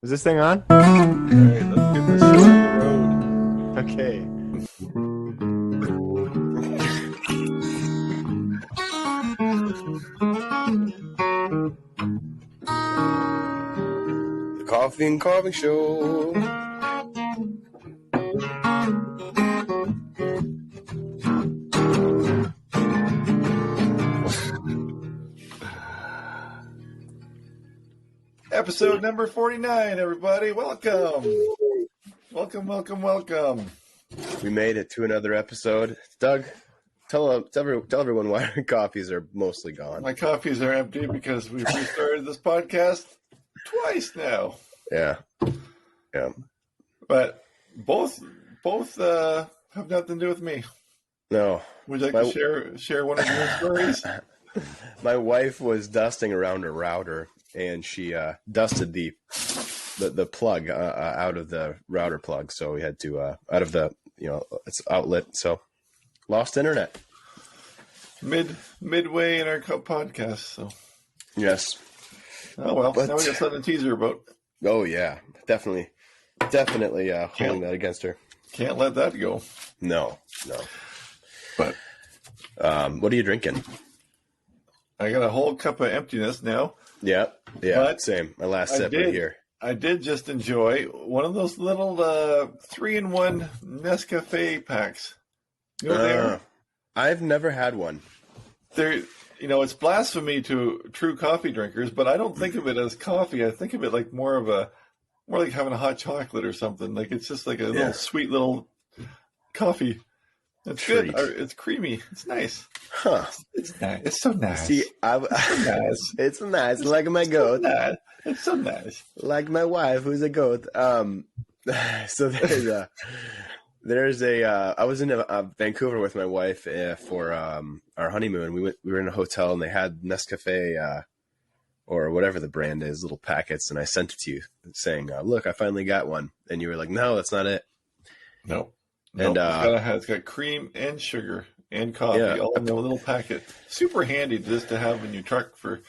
Is this thing on? All right, let's get this show on the road. Okay. The Coffee and Carving Show. Episode number 49, everybody. Welcome. Welcome. We made it to another episode. Doug, tell everyone why our coffees are mostly gone. My coffees are empty because we've restarted this podcast twice now. Yeah. But both have nothing to do with me. No. Would you like to share one of your stories? My wife was dusting around her router, and she dusted the plug out of the router plug. So we had to out of the its outlet. So lost internet midway in our podcast. So yes. Oh well, now we got something to tease her about. Oh yeah, definitely holding that against her. Can't let that go. No. But what are you drinking? I got a whole cup of emptiness now. Yeah, but same. My last sip right here. I did just enjoy one of those little 3-in-1 Nescafe packs. You know what they are? I've never had one. They're, it's blasphemy to true coffee drinkers, but I don't think of it as coffee. I think of it like more like having a hot chocolate or something. Like it's just like a little sweet little coffee. It's Treat. good. It's creamy. It's nice. Huh. It's nice. It's so nice. See, It's it's nice. Like my goat. It's so nice. Like my wife, who's a goat. So there's a. I was in Vancouver with my wife for our honeymoon. We were in a hotel and they had Nescafe or whatever the brand is, little packets, and I sent it to you saying, "Look, I finally got one." And you were like, "No, that's not it." No. And it's got cream and sugar and coffee all in a little packet. Super handy just to have in your truck for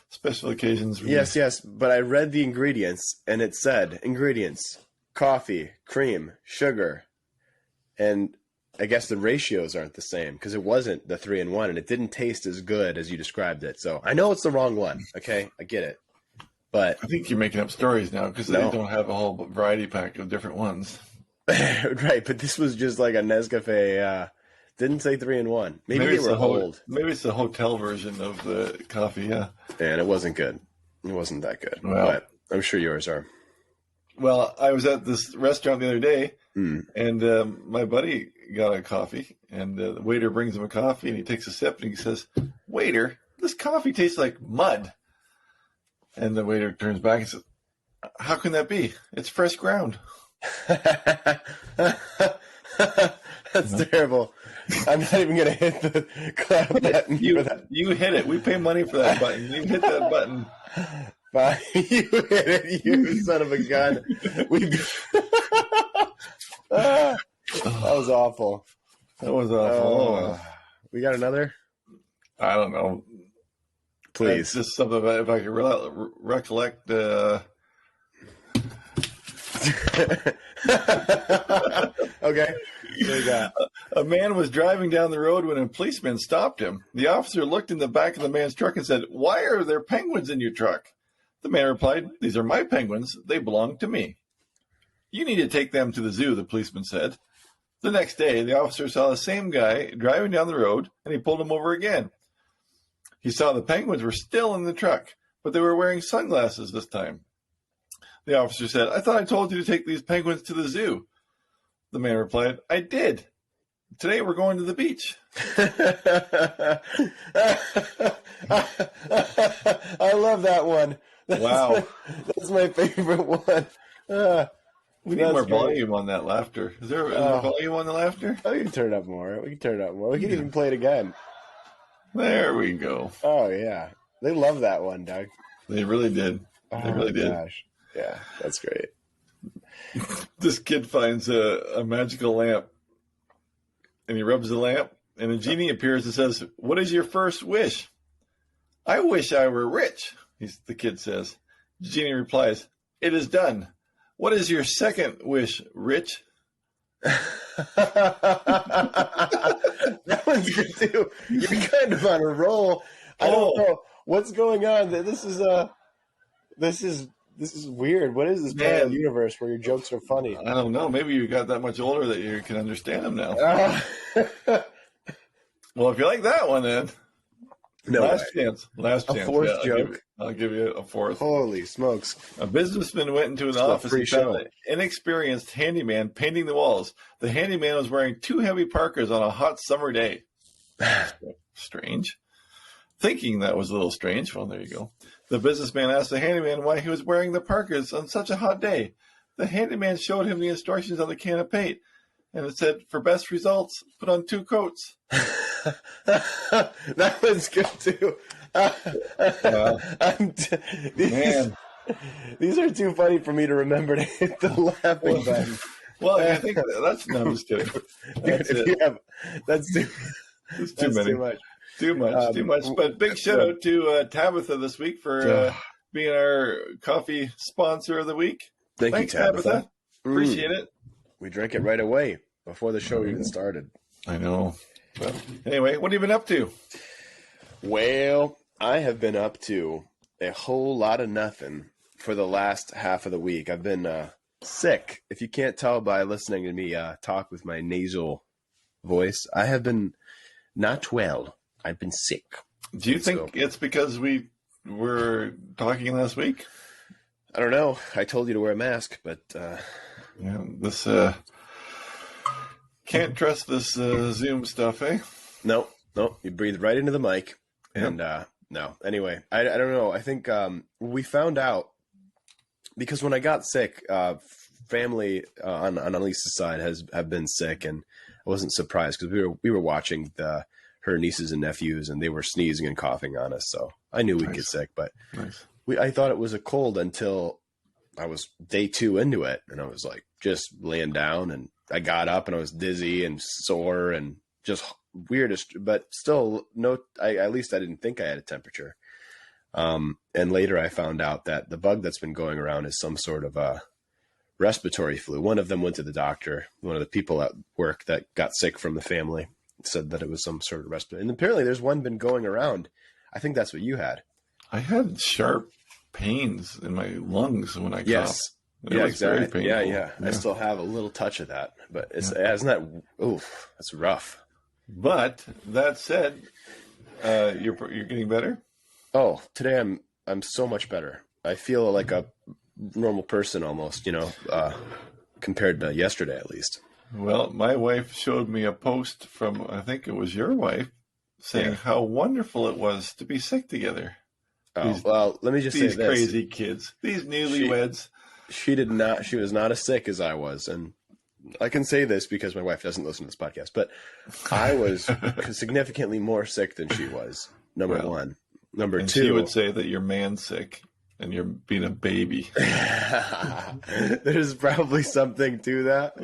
special occasions. Yes. But I read the ingredients and it said ingredients: coffee, cream, sugar, and I guess the ratios aren't the same because it wasn't the 3-in-1 and it didn't taste as good as you described it. So I know it's the wrong one. Okay, I get it. But I think you're making up stories now because they don't have a whole variety pack of different ones. Right, but this was just like a Nescafe. Didn't say 3-in-1. Maybe they were old. Maybe it's the hotel version of the coffee. Yeah, and it wasn't good. It wasn't that good. Well, but I'm sure yours are. Well, I was at this restaurant the other day, and my buddy got a coffee, and the waiter brings him a coffee, and he takes a sip, and he says, "Waiter, this coffee tastes like mud." And the waiter turns back and says, "How can that be? It's fresh ground." That's terrible. I'm not even going to hit the clap button for that. You hit it. We pay money for that button. You hit that button. You hit it, you son of a gun. That was awful. That was awful. We got another? I don't know. Please. Just something about if I could recollect. Okay. A man was driving down the road when a policeman stopped him. The officer looked in the back of the man's truck and said, "Why are there penguins in your truck?" The man replied, "These are my penguins. They belong to me." "You need to take them to the zoo," the policeman said. The next day, the officer saw the same guy driving down the road, and he pulled him over again. He saw the penguins were still in the truck, but they were wearing sunglasses this time. The officer said, "I thought I told you to take these penguins to the zoo." The man replied, "I did. Today we're going to the beach." I love that one. Wow. That's my favorite one. We need more volume on that laughter. Is there volume on the laughter? Oh, we can turn it up more. We can even play it again. There we go. Oh, yeah. They love that one, Doug. They really did. They really did. Gosh. Yeah, that's great. This kid finds a magical lamp, and he rubs the lamp, and a genie appears and says, "What is your first wish?" "I wish I were rich," the kid says. The genie replies, It is done. What is your second wish, Rich? That one's good too. You're kind of on a roll. I don't know what's going on. This is weird. What is this parallel universe where your jokes are funny? I don't know. Maybe you got that much older that you can understand them now. Well, if you like that one, then last chance. A fourth joke. I'll give you a fourth. Holy smokes! A businessman went into an office and found an inexperienced handyman painting the walls. The handyman was wearing 2 heavy parkas on a hot summer day. Strange. Thinking that was a little strange. Well, there you go. The businessman asked the handyman why he was wearing the parkas on such a hot day. The handyman showed him the instructions on the can of paint, and it said, "For best results, put on 2 coats." That was good too. These are too funny for me to remember to hit the laughing button. Well, I think that's no, I'm just kidding. That's too much. Too much. But big shout out to Tabitha this week for being our coffee sponsor of the week. Thanks, you, Tabitha. Appreciate it. We drank it right away before the show even started. I know. But anyway, what have you been up to? Well, I have been up to a whole lot of nothing for the last half of the week. I've been sick. If you can't tell by listening to me talk with my nasal voice, I have been not well. I've been sick. Do you think it's because we were talking last week? I don't know. I told you to wear a mask, but this can't trust this Zoom stuff, eh? No. You breathe right into the mic, and no. Anyway, I don't know. I think we found out because when I got sick, family on Elise's side have been sick, and I wasn't surprised because we were watching her nieces and nephews, and they were sneezing and coughing on us, so I knew we'd get sick. But I thought it was a cold until I was day 2 into it, and I was like just laying down, and I got up and I was dizzy and sore and just weirdest, but still at least I didn't think I had a temperature. And later I found out that the bug that's been going around is some sort of a respiratory flu. One of them went to the doctor. One of the people at work that got sick from the family said that it was some sort of respiratory. And apparently there's one been going around. I think that's what you had. I had sharp pains in my lungs when I coughed. Yeah, exactly. Yeah. I still have a little touch of that, but isn't that, oof, that's rough. But that said, you're getting better? Oh, today I'm so much better. I feel like a normal person almost, compared to yesterday at least. Well, my wife showed me a post from, I think it was your wife, saying how wonderful it was to be sick together. Well, let me just say this. These crazy kids, these newlyweds. She was not as sick as I was. And I can say this because my wife doesn't listen to this podcast, but I was significantly more sick than she was. Number one. Number two. She would say that you're man sick and you're being a baby. There's probably something to that.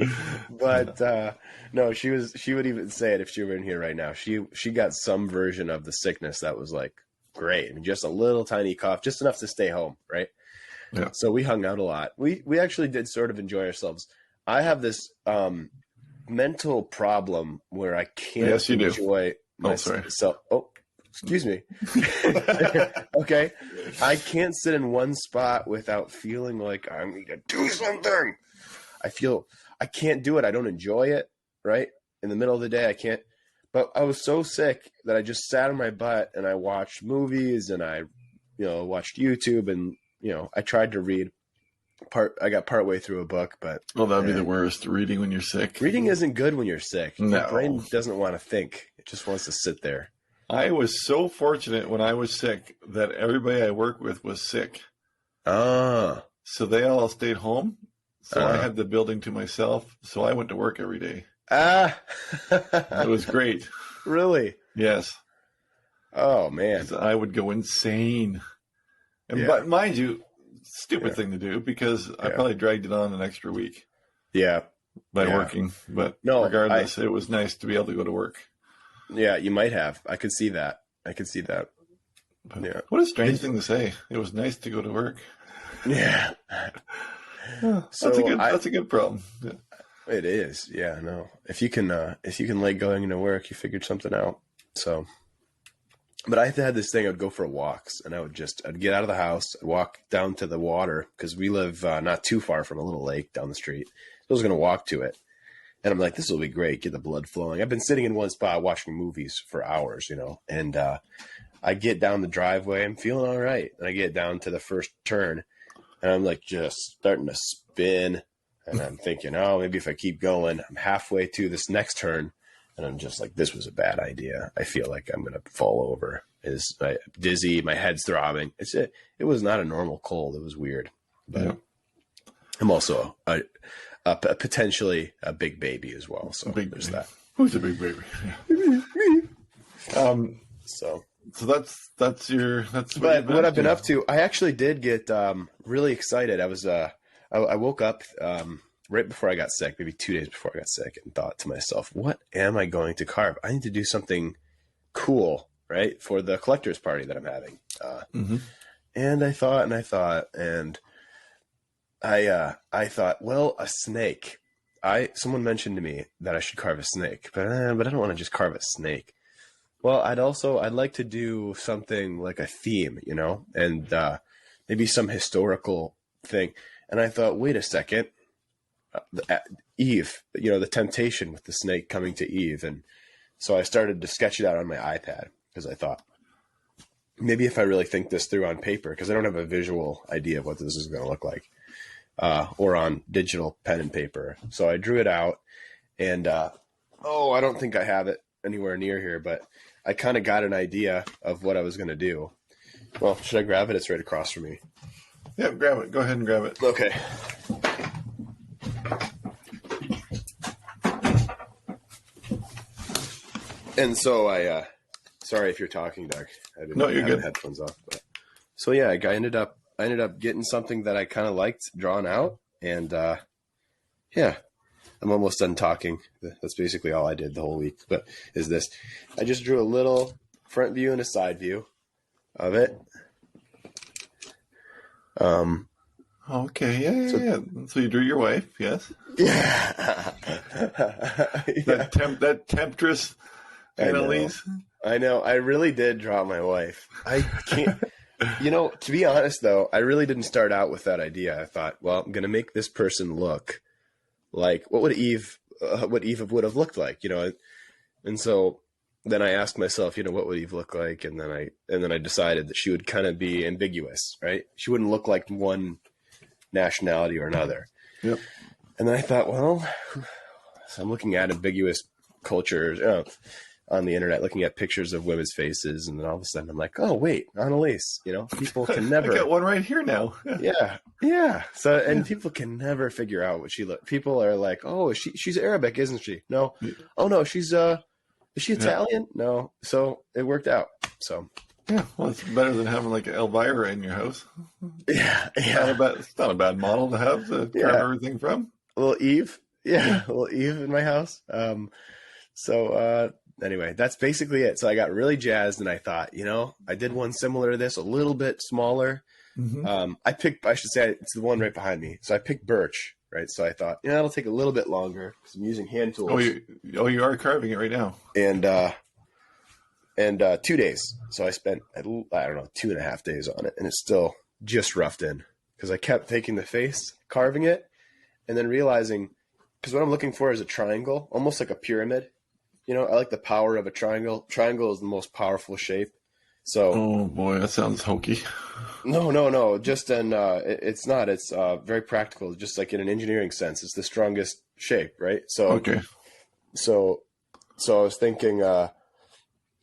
But no, she would even say it if she were in here right now. She got some version of the sickness that was like great. I mean, just a little tiny cough, just enough to stay home, right? Yeah. So we hung out a lot. We actually did sort of enjoy ourselves. I have this mental problem where I can't enjoy myself. Excuse me. Okay. I can't sit in one spot without feeling like I need to do something. I can't do it. I don't enjoy it, right? In the middle of the day, I can't. But I was so sick that I just sat on my butt and I watched movies and I, watched YouTube and, I tried to read. I got partway through a book, but that'd be the worst. Reading when you're sick. Reading isn't good when you're sick. No. Your brain doesn't want to think. It just wants to sit there. I was so fortunate when I was sick that everybody I worked with was sick. So they all stayed home. So I had the building to myself. So I went to work every day. It was great. Really? Yes. Oh man. I would go insane. But mind you, stupid thing to do because I probably dragged it on an extra week. Yeah. By working. But regardless, it was nice to be able to go to work. Yeah, you might have. I could see that. But what a strange thing to say. It was nice to go to work. Yeah. That's that's a good problem. Yeah. It is. Yeah, no. If you can like going into work, you figured something out. So, but I had this thing. I'd go for walks, and I'd get out of the house, I'd walk down to the water because we live not too far from a little lake down the street. So I was going to walk to it, and I'm like, this will be great. Get the blood flowing. I've been sitting in one spot watching movies for hours, and I get down the driveway. I'm feeling all right, and I get down to the first turn, and I'm like just starting to spin, and I'm thinking, oh, maybe if I keep going, I'm halfway to this next turn. And I'm just like, this was a bad idea. I feel like I'm going to fall over. I'm dizzy. My head's throbbing. It was not a normal cold. It was weird. But yeah. I'm also potentially a big baby as well. So there's that. Who's a big baby? Yeah. So that's But what I've been up to, I actually did get really excited. I woke up right before I got sick, maybe 2 days before I got sick, and thought to myself, what am I going to carve? I need to do something cool, right, for the collector's party that I'm having. And I thought, and I thought, well, a snake. Someone mentioned to me that I should carve a snake, but I don't want to just carve a snake. Well, I'd like to do something like a theme, and maybe some historical thing. And I thought, wait a second. Eve, the temptation with the snake coming to Eve. And so I started to sketch it out on my iPad because I thought maybe if I really think this through on paper, because I don't have a visual idea of what this is going to look like, or on digital pen and paper. So I drew it out, and I don't think I have it anywhere near here, but I kind of got an idea of what I was going to do. Well, should I grab it? It's right across from me. Yeah, grab it. Go ahead and grab it. Okay. And so sorry if you're talking, Doug. No, you're good. Headphones off. But. So yeah, I ended up getting something that I kind of liked drawn out, and yeah, I'm almost done talking. That's basically all I did the whole week. But is this? I just drew a little front view and a side view of it. Okay, yeah. So you drew your wife, yes? Yeah. That temptress Annalise. I know. I really did draw my wife. I can't. To be honest, though, I really didn't start out with that idea. I thought, well, I'm going to make this person look like what would Eve would have looked like, And so then I asked myself, what would Eve look like? And then I decided that she would kind of be ambiguous, right? She wouldn't look like one nationality or another. Yep. And then I thought, well, so I'm looking at ambiguous cultures on the internet, looking at pictures of women's faces, and then all of a sudden I'm like, oh wait, Annalise, people can never. I got one right here now. yeah. So people can never figure out what she looks. People are like, oh, she's Arabic, isn't she? No. Oh no, she's is she Italian? Yeah. No. So it worked out. So. Yeah, well, it's better than having like an Elvira in your house. Yeah. It's not a bad model to have to carve everything from. A little Eve. Yeah, a little Eve in my house. Anyway, that's basically it. So I got really jazzed, and I thought, I did one similar to this, a little bit smaller. Mm-hmm. I should say it's the one right behind me. So I picked birch, right? So I thought, it'll take a little bit longer because I'm using hand tools. You are carving it right now. And 2 days. So I spent, 2.5 days on it, and it's still just roughed in because I kept taking the face, carving it, and then realizing, because what I'm looking for is a triangle, almost like a pyramid. I like the power of a triangle. Triangle is the most powerful shape. So, oh boy, that sounds hokey. No. Just it's not. It's very practical. Just like in an engineering sense, it's the strongest shape, right? So, okay. So I was thinking,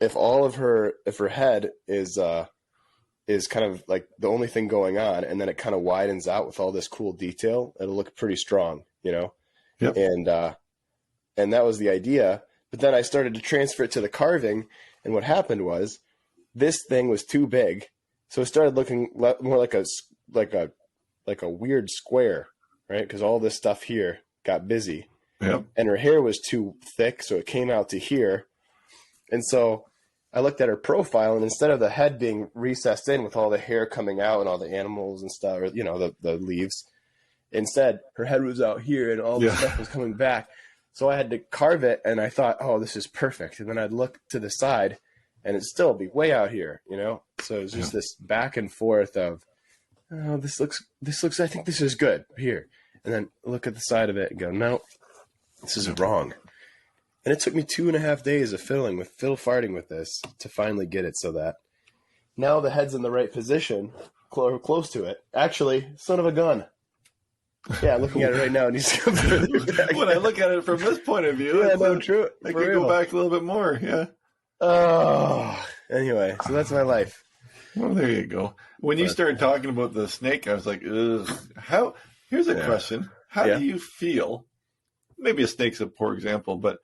if her head is kind of like the only thing going on, and then it kind of widens out with all this cool detail, it'll look pretty strong, Yep. And that was the idea. But then I started to transfer it to the carving, and what happened was this thing was too big, so it started looking more like a weird square, right? Because all this stuff here got busy, yep. And her hair was too thick, so it came out to here, and so I looked at her profile, and instead of the head being recessed in with all the hair coming out and all the animals and stuff, or the leaves, instead her head was out here and all the stuff was coming back. So I had to carve it, and I thought, oh, this is perfect. And then I'd look to the side, and it'd still be way out here, So it was just this back and forth of, oh, this looks. I think this is good here, and then look at the side of it and go, no, this is wrong. And it took me 2.5 days of fiddle farting with this to finally get it so that now the head's in the right position, close to it. Actually, son of a gun. Yeah, looking at it right now, it needs to go further back. When I look at it from this point of view, true. I could go back a little bit more. Yeah. Oh, anyway, so that's my life. Well, there you go. When you started talking about the snake, I was like, ugh. Here's a question. How do you feel? Maybe a snake's a poor example, but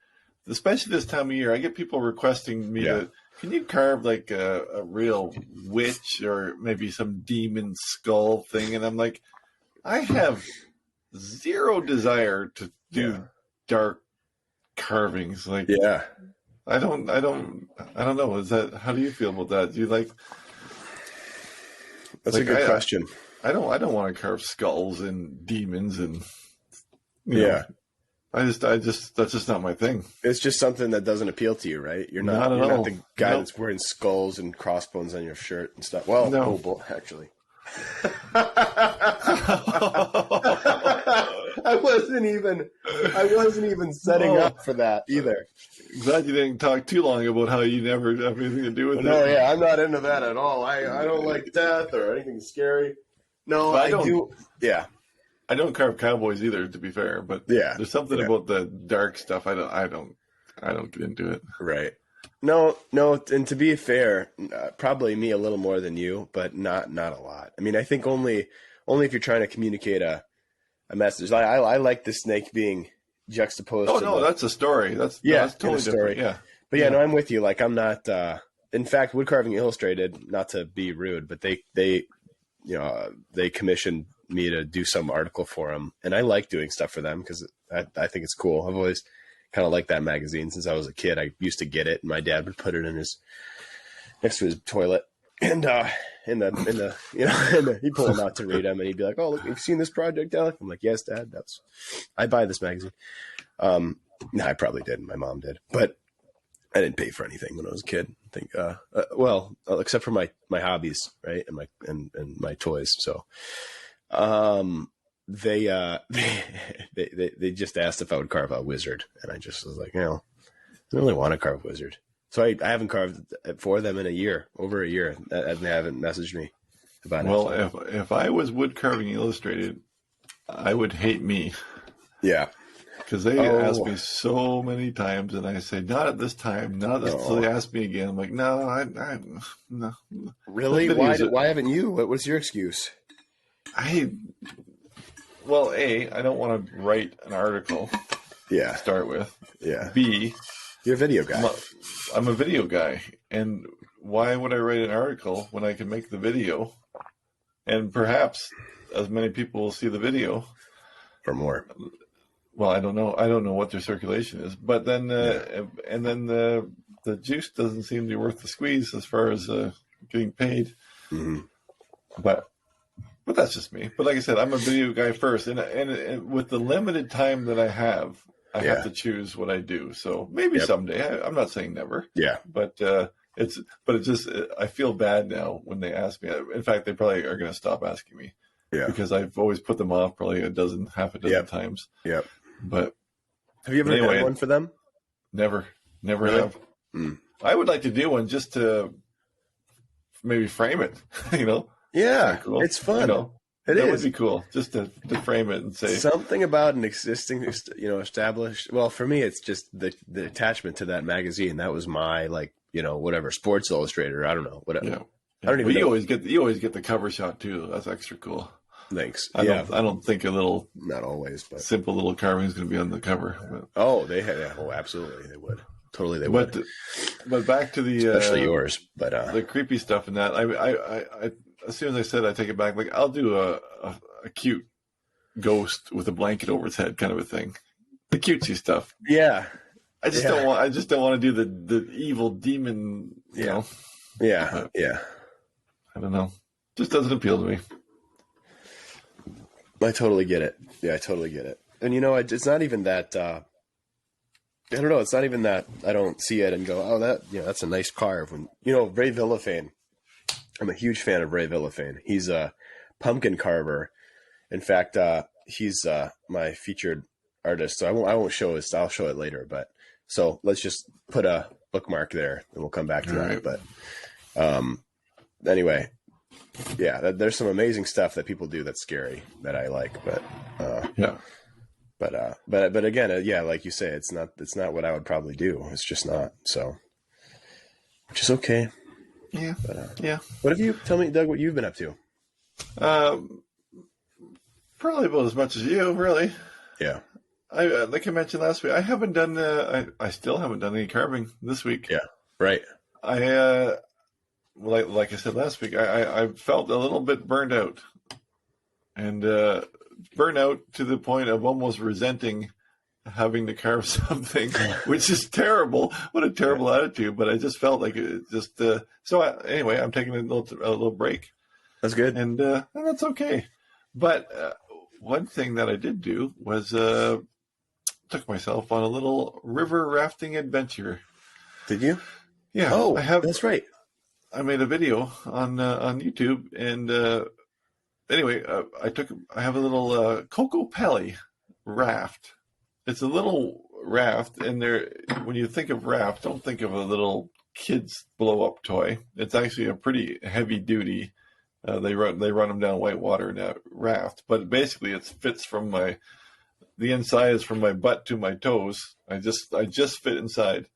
especially this time of year, I get people requesting me to, can you carve like a real witch or maybe some demon skull thing? And I'm like, I have zero desire to do dark carvings. Like, I don't know. How do you feel about that? Do you like? That's a good question. I don't want to carve skulls and demons and you know, I just that's just not my thing. It's just something that doesn't appeal to you, right? You're not the guy that's wearing skulls and crossbones on your shirt and stuff. Well, actually. I wasn't even setting up for that either. Glad you didn't talk too long about how you never have anything to do with it. No, I'm not into that at all. I don't like death or anything scary. No, I do. Yeah. I don't carve cowboys either, to be fair, but there's something about the dark stuff. I don't get into it. Right. No, and to be fair, probably me a little more than you, but not a lot. I mean, I think only if you're trying to communicate a message. I like the snake being juxtaposed. Oh no, that's a story. That's totally story. Different. Yeah, but no, I'm with you. Like I'm not. In fact, Wood Carving Illustrated, not to be rude, but they commissioned me to do some article for them, and I like doing stuff for them because I think it's cool. I've always kind of liked that magazine since I was a kid. I used to get it, and my dad would put it in next to his toilet, and he'd pull them out to read them, and he'd be like, "Oh, look, have you seen this project, Alec?" I'm like, "Yes, Dad. I buy this magazine." No, I probably didn't. My mom did, but I didn't pay for anything when I was a kid. I think, except for my hobbies, right, and my toys. So, they just asked if I would carve a wizard, and I just was like, I don't really want to carve a wizard. So I haven't carved for them in over a year, and they haven't messaged me about it. Well, if I was Wood Carving Illustrated, I would hate me. Yeah. Because they ask me so many times, and I say, not at this time, not at this. So they ask me again. I'm like, no, no. Really? Why haven't you? What's your excuse? I don't want to write an article. Yeah. To start with. Yeah. B, you're a video guy. I'm a video guy, and why would I write an article when I can make the video, and perhaps as many people will see the video, or more. Well, I don't know. I don't know what their circulation is, but then and then the juice doesn't seem to be worth the squeeze as far as getting paid. Mm-hmm. But that's just me. But like I said, I'm a video guy first, and with the limited time that I have to choose what I do. So maybe someday. I'm not saying never. Yeah. But I feel bad now when they ask me. In fact, they probably are going to stop asking me. Yeah. Because I've always put them off probably half a dozen times. Yeah. But have you ever done one for them? Never really? Have. Mm. I would like to do one just to maybe frame it. Yeah, cool. It's fun. That would be cool, just to frame it and say something about an existing, established. Well, for me, it's just the attachment to that magazine. That was my whatever Sports Illustrated. I don't know whatever. Yeah. I don't even. You always get the cover shot too. That's extra cool. Thanks. I don't think a little, not always, but simple little carving is going to be on the cover. But. Oh, they had. Oh, absolutely, they would. Totally, they would. But back to the especially yours, but the creepy stuff and that. I as soon as I said, I take it back. Like I'll do a cute ghost with a blanket over its head, kind of a thing. The cutesy stuff. Yeah. I just don't want to do the evil demon you know. Yeah. But Yeah. I don't know. Just doesn't appeal to me. I totally get it. Yeah, I totally get it. And it's not even that. I don't know. It's not even that I don't see it and go, oh, that's a nice carve. When Ray Villafane, I'm a huge fan of Ray Villafane. He's a pumpkin carver. In fact, he's my featured artist. So I won't show his. I'll show it later. But so let's just put a bookmark there, and we'll come back to that. Right. But anyway. Yeah, there's some amazing stuff that people do that's scary that I like, but but again, yeah, like you say, it's not what I would probably do. It's just not. So, which is okay. Yeah, But, yeah. What have you? Tell me, Doug, what you've been up to? Probably about as much as you, really. Yeah. Like I mentioned last week, I haven't done. I still haven't done any carving this week. Yeah. Right. Like I said last week, I felt a little bit burned out, and burned out to the point of almost resenting having to carve something, which is terrible. What a terrible attitude! But I just felt like it just. Anyway, I'm taking a little break. That's good, and that's okay. But one thing that I did do was took myself on a little river rafting adventure. Did you? Yeah. Oh, I have. That's right. I made a video on YouTube, and anyway, I have a little Coco Pelli raft. It's a little raft, and when you think of raft, don't think of a little kid's blow up toy. It's actually a pretty heavy duty. They run them down white water in a raft, but basically it fits from the inside is from my butt to my toes. I just fit inside,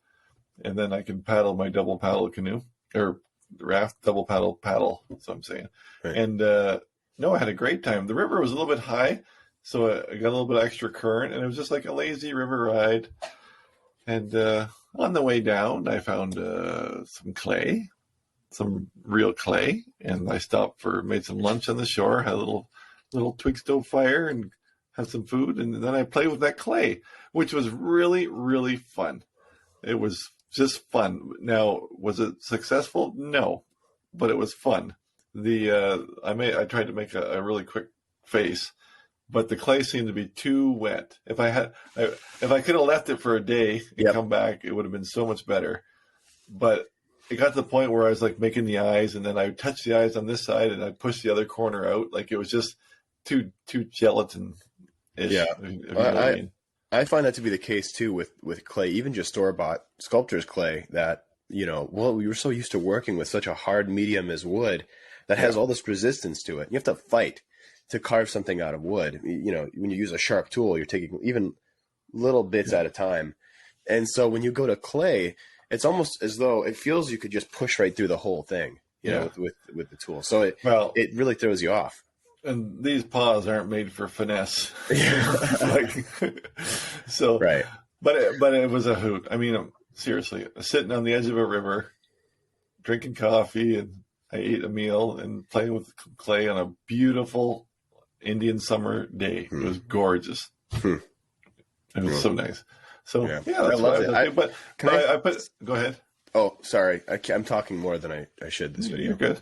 and then I can paddle my double paddle canoe or raft, double paddle. That's what I'm saying. Right. And no, I had a great time. The river was a little bit high, so I got a little bit extra current, and it was just like a lazy river ride. And on the way down, I found some clay, some real clay, and I made some lunch on the shore, had a little twig stove fire, and had some food, and then I played with that clay, which was really, really fun. It was just fun. Now, was it successful? No, but it was fun. I tried to make a really quick face, but the clay seemed to be too wet. If I could have left it for a day and come back, it would have been so much better. But it got to the point where I was like making the eyes, and then I would touch the eyes on this side, and I'd push the other corner out. Like it was just too gelatin-ish. Yeah, if you know what I mean. I find that to be the case too with clay, even just store-bought sculptor's clay that, we were so used to working with such a hard medium as wood that has all this resistance to it. You have to fight to carve something out of wood. When you use a sharp tool, you're taking even little bits at a time. And so when you go to clay, it's almost as though it feels you could just push right through the whole thing, with the tool. So it really throws you off. And these paws aren't made for finesse. So, right. But it was a hoot. I mean, seriously, sitting on the edge of a river, drinking coffee, and I ate a meal and playing with clay on a beautiful Indian summer day. It was gorgeous. It was so nice. So that's I love it. Go ahead. Oh, sorry. I'm talking more than I should this video. You're good.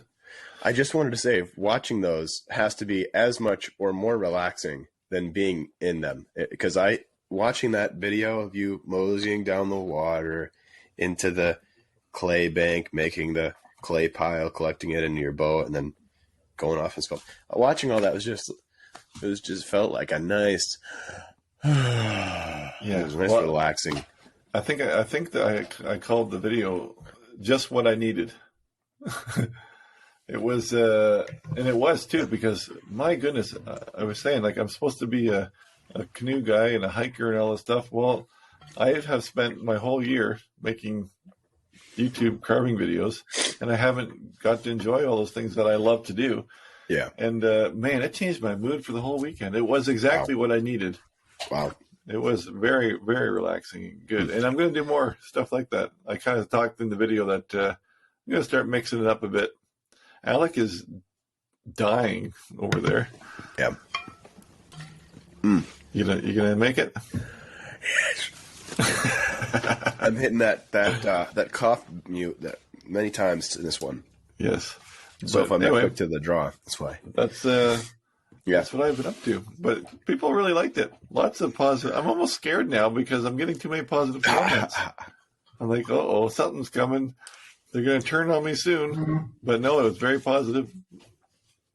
I just wanted to say, watching those has to be as much or more relaxing than being in them. Because watching that video of you moseying down the water into the clay bank, making the clay pile, collecting it into your boat, and then going off and stuff. Watching all that was just felt like a nice, it was nice, relaxing. I think that I called the video just what I needed. It was, and it was too, because my goodness, I was saying, like, I'm supposed to be a canoe guy and a hiker and all this stuff. Well, I have spent my whole year making YouTube carving videos, and I haven't got to enjoy all those things that I love to do. Yeah. And man, it changed my mood for the whole weekend. It was exactly what I needed. Wow. It was very, very relaxing and good. And I'm going to do more stuff like that. I kind of talked in the video that I'm going to start mixing it up a bit. Alec is dying over there. Yeah. You gonna make it? Yes. I'm hitting that cough mute, many times in this one. Yes. So But if I'm anyway, not quick to the draw, that's why. that's Yeah. that's what I've been up to. But people really liked it. Lots of positive. I'm almost scared now because I'm getting too many positive comments. I'm like, oh, something's coming. They're going to turn on me soon. But no, it was very positive.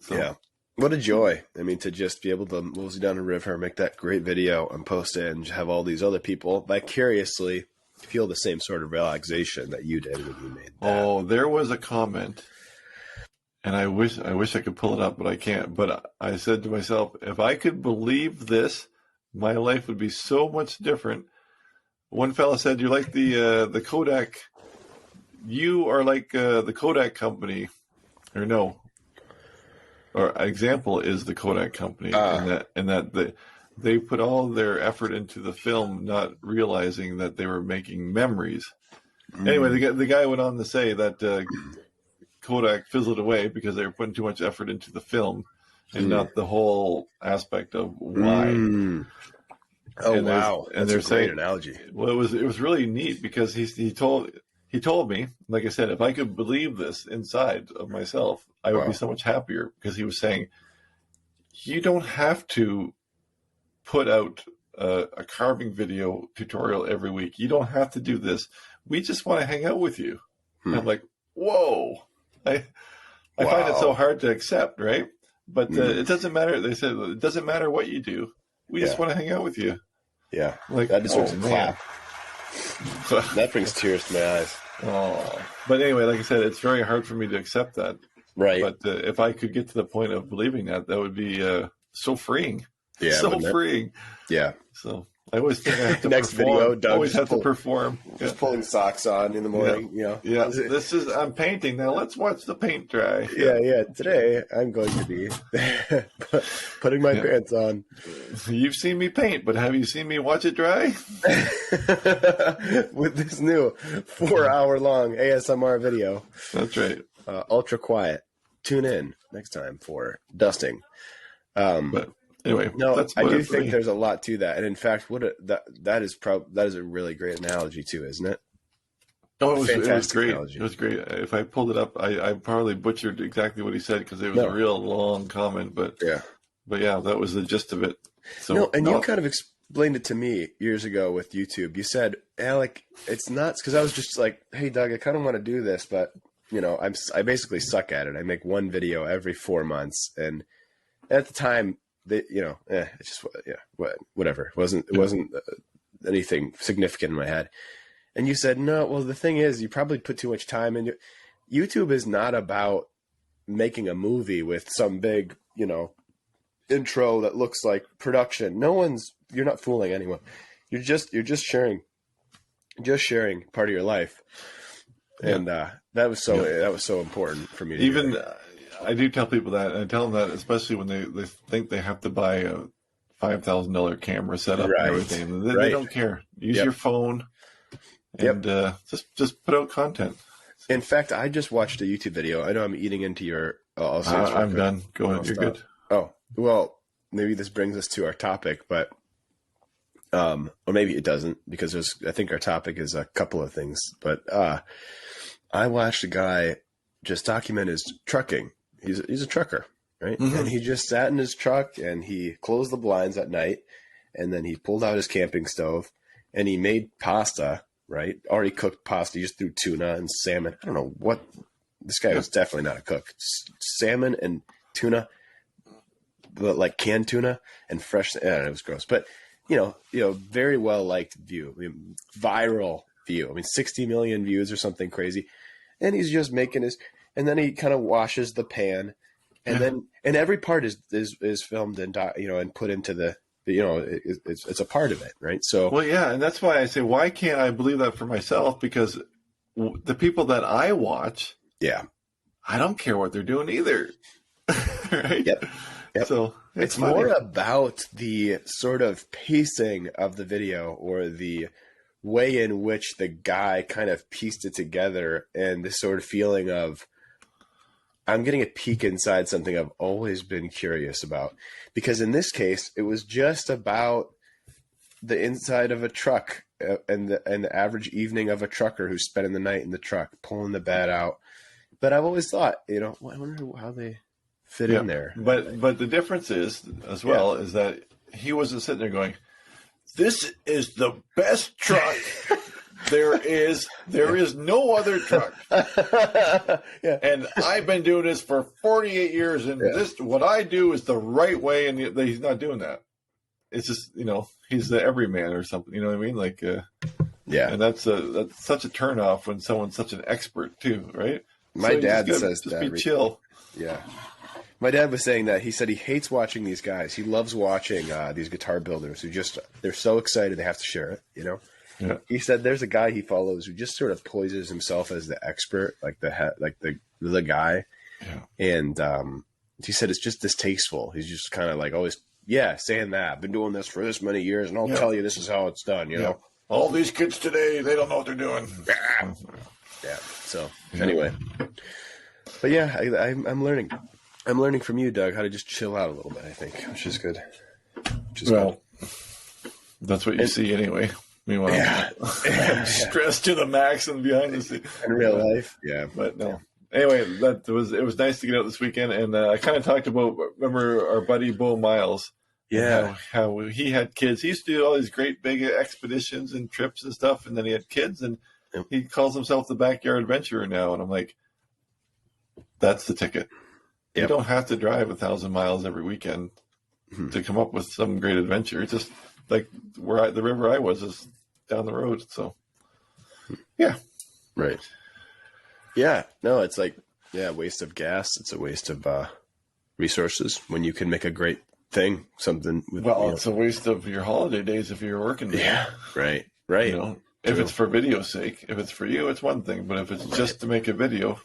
So. Yeah. What a joy. I mean, to just be able to mosey down a river, make that great video and post it and have all these other people vicariously feel the same sort of relaxation that you did when you made that. Oh, there was a comment, and I wish I could pull it up, but I can't. But I said to myself, if I could believe this, my life would be so much different. One fella said, "You're like the Kodak. You are like the Kodak company, or no." Or example is the Kodak company, and that they put all their effort into the film, not realizing that they were making memories. Anyway, the guy went on to say that Kodak fizzled away because they were putting too much effort into the film, and not the whole aspect of why. Oh, and wow! And That's they're a great saying, analogy. well, it was really neat because he told me, like I said, if I could believe this inside of myself, I would be so much happier, because he was saying, you don't have to put out a carving video tutorial every week. You don't have to do this. We just want to hang out with you. And I'm like, whoa. I find it so hard to accept, right? But it doesn't matter. They said, it doesn't matter what you do. We just want to hang out with you. Yeah. Like, that deserves a clap. That brings tears to my eyes. Oh, but anyway, like I said, it's very hard for me to accept that. Right. But if I could get to the point of believing that, that would be so freeing. Yeah. So freeing. Yeah. So I always think I have to Next perform. video, Doug always have to perform. Just pulling socks on in the morning. Yeah. I'm painting now. Let's watch the paint dry. Yeah. Today I'm going to be putting my pants on. You've seen me paint, but have you seen me watch it dry? With this new 4-hour-long ASMR video. That's right. Ultra quiet. Tune in next time for dusting. But anyway, no, I do think there's a lot to that, and in fact, that is a really great analogy too, isn't it? Oh, it was great. Analogy. It was great. If I pulled it up, I probably butchered exactly what he said because it was a real long comment. But yeah, that was the gist of it. So you kind of explained it to me years ago with YouTube. You said, Alec, it's nuts, because I was just like, hey, Doug, I kind of want to do this, but I basically suck at it. I make one video every 4 months, and at the time, it's just whatever. It wasn't anything significant in my head. And you said, no, well, the thing is, you probably put too much time into YouTube. Is not about making a movie with some big, intro that looks like production. You're not fooling anyone. You're just sharing part of your life. And that was so important for me to even I do tell people that, and I tell them that especially when they think they have to buy a $5,000 camera setup and everything. They don't care. Use your phone and just put out content. In fact, I just watched a YouTube video. I know I'm eating into your. I'm done. Go ahead. You're good. Oh, well, maybe this brings us to our topic, but or maybe it doesn't, because I think our topic is a couple of things. But I watched a guy just document his trucking. He's a trucker, right? Mm-hmm. And he just sat in his truck and he closed the blinds at night, and then he pulled out his camping stove and he made pasta, right? Already cooked pasta. He just threw tuna and salmon. I don't know what. This guy was definitely not a cook. Salmon and tuna, but like canned tuna and fresh. It was gross, but very well liked view, viral view. 60 million views or something crazy, and he's just making his. And then he kind of washes the pan, and then every part is filmed and and put into the it's a part of it, right? So and that's why I say, why can't I believe that for myself? Because the people that I watch. Yeah. I don't care what they're doing either. Right? Yep. So it's more about the sort of pacing of the video, or the way in which the guy kind of pieced it together, and this sort of feeling of, I'm getting a peek inside something I've always been curious about. Because in this case, it was just about the inside of a truck and the average evening of a trucker who's spending the night in the truck, pulling the bed out. But I've always thought, I wonder how they fit in there. But the difference is, as well, is that he wasn't sitting there going, "This is the best truck there is. There is no other truck." And I've been doing this for 48 years, and this what I do is the right way. And he's not doing that. It's just he's the everyman or something. You know what I mean? Like and that's such a turnoff when someone's such an expert too, right? My dad says just be chill. Yeah. My dad was saying that. He said he hates watching these guys. He loves watching these guitar builders who they're so excited they have to share it, Yeah. He said there's a guy he follows who just sort of poises himself as the expert, like the guy. Yeah. And he said it's just distasteful. He's just kind of like always, saying that. I've been doing this for this many years, and I'll tell you this is how it's done, know? All these kids today, they don't know what they're doing. Yeah. So anyway, but I'm learning. I'm learning from you, Doug, how to just chill out a little bit. I think, which is good. That's what you see anyway. Meanwhile, I'm stressed to the max and behind the scenes in real life. Yeah, but no. Anyway, it was nice to get out this weekend, and I kind of talked about. Remember our buddy Bo Miles? Yeah, how he had kids. He used to do all these great big expeditions and trips and stuff, and then he had kids, and he calls himself the backyard adventurer now. And I'm like, that's the ticket. Yep. You don't have to drive 1,000 miles every weekend to come up with some great adventure. It's just like the river I was is down the road. So, yeah. Right. Yeah. No, it's like, waste of gas. It's a waste of resources when you can make a great thing, something. It's a waste of your holiday days if you're working there. Yeah. Right. Right. If it's for video's sake, if it's for you, it's one thing. But if it's just to make a video,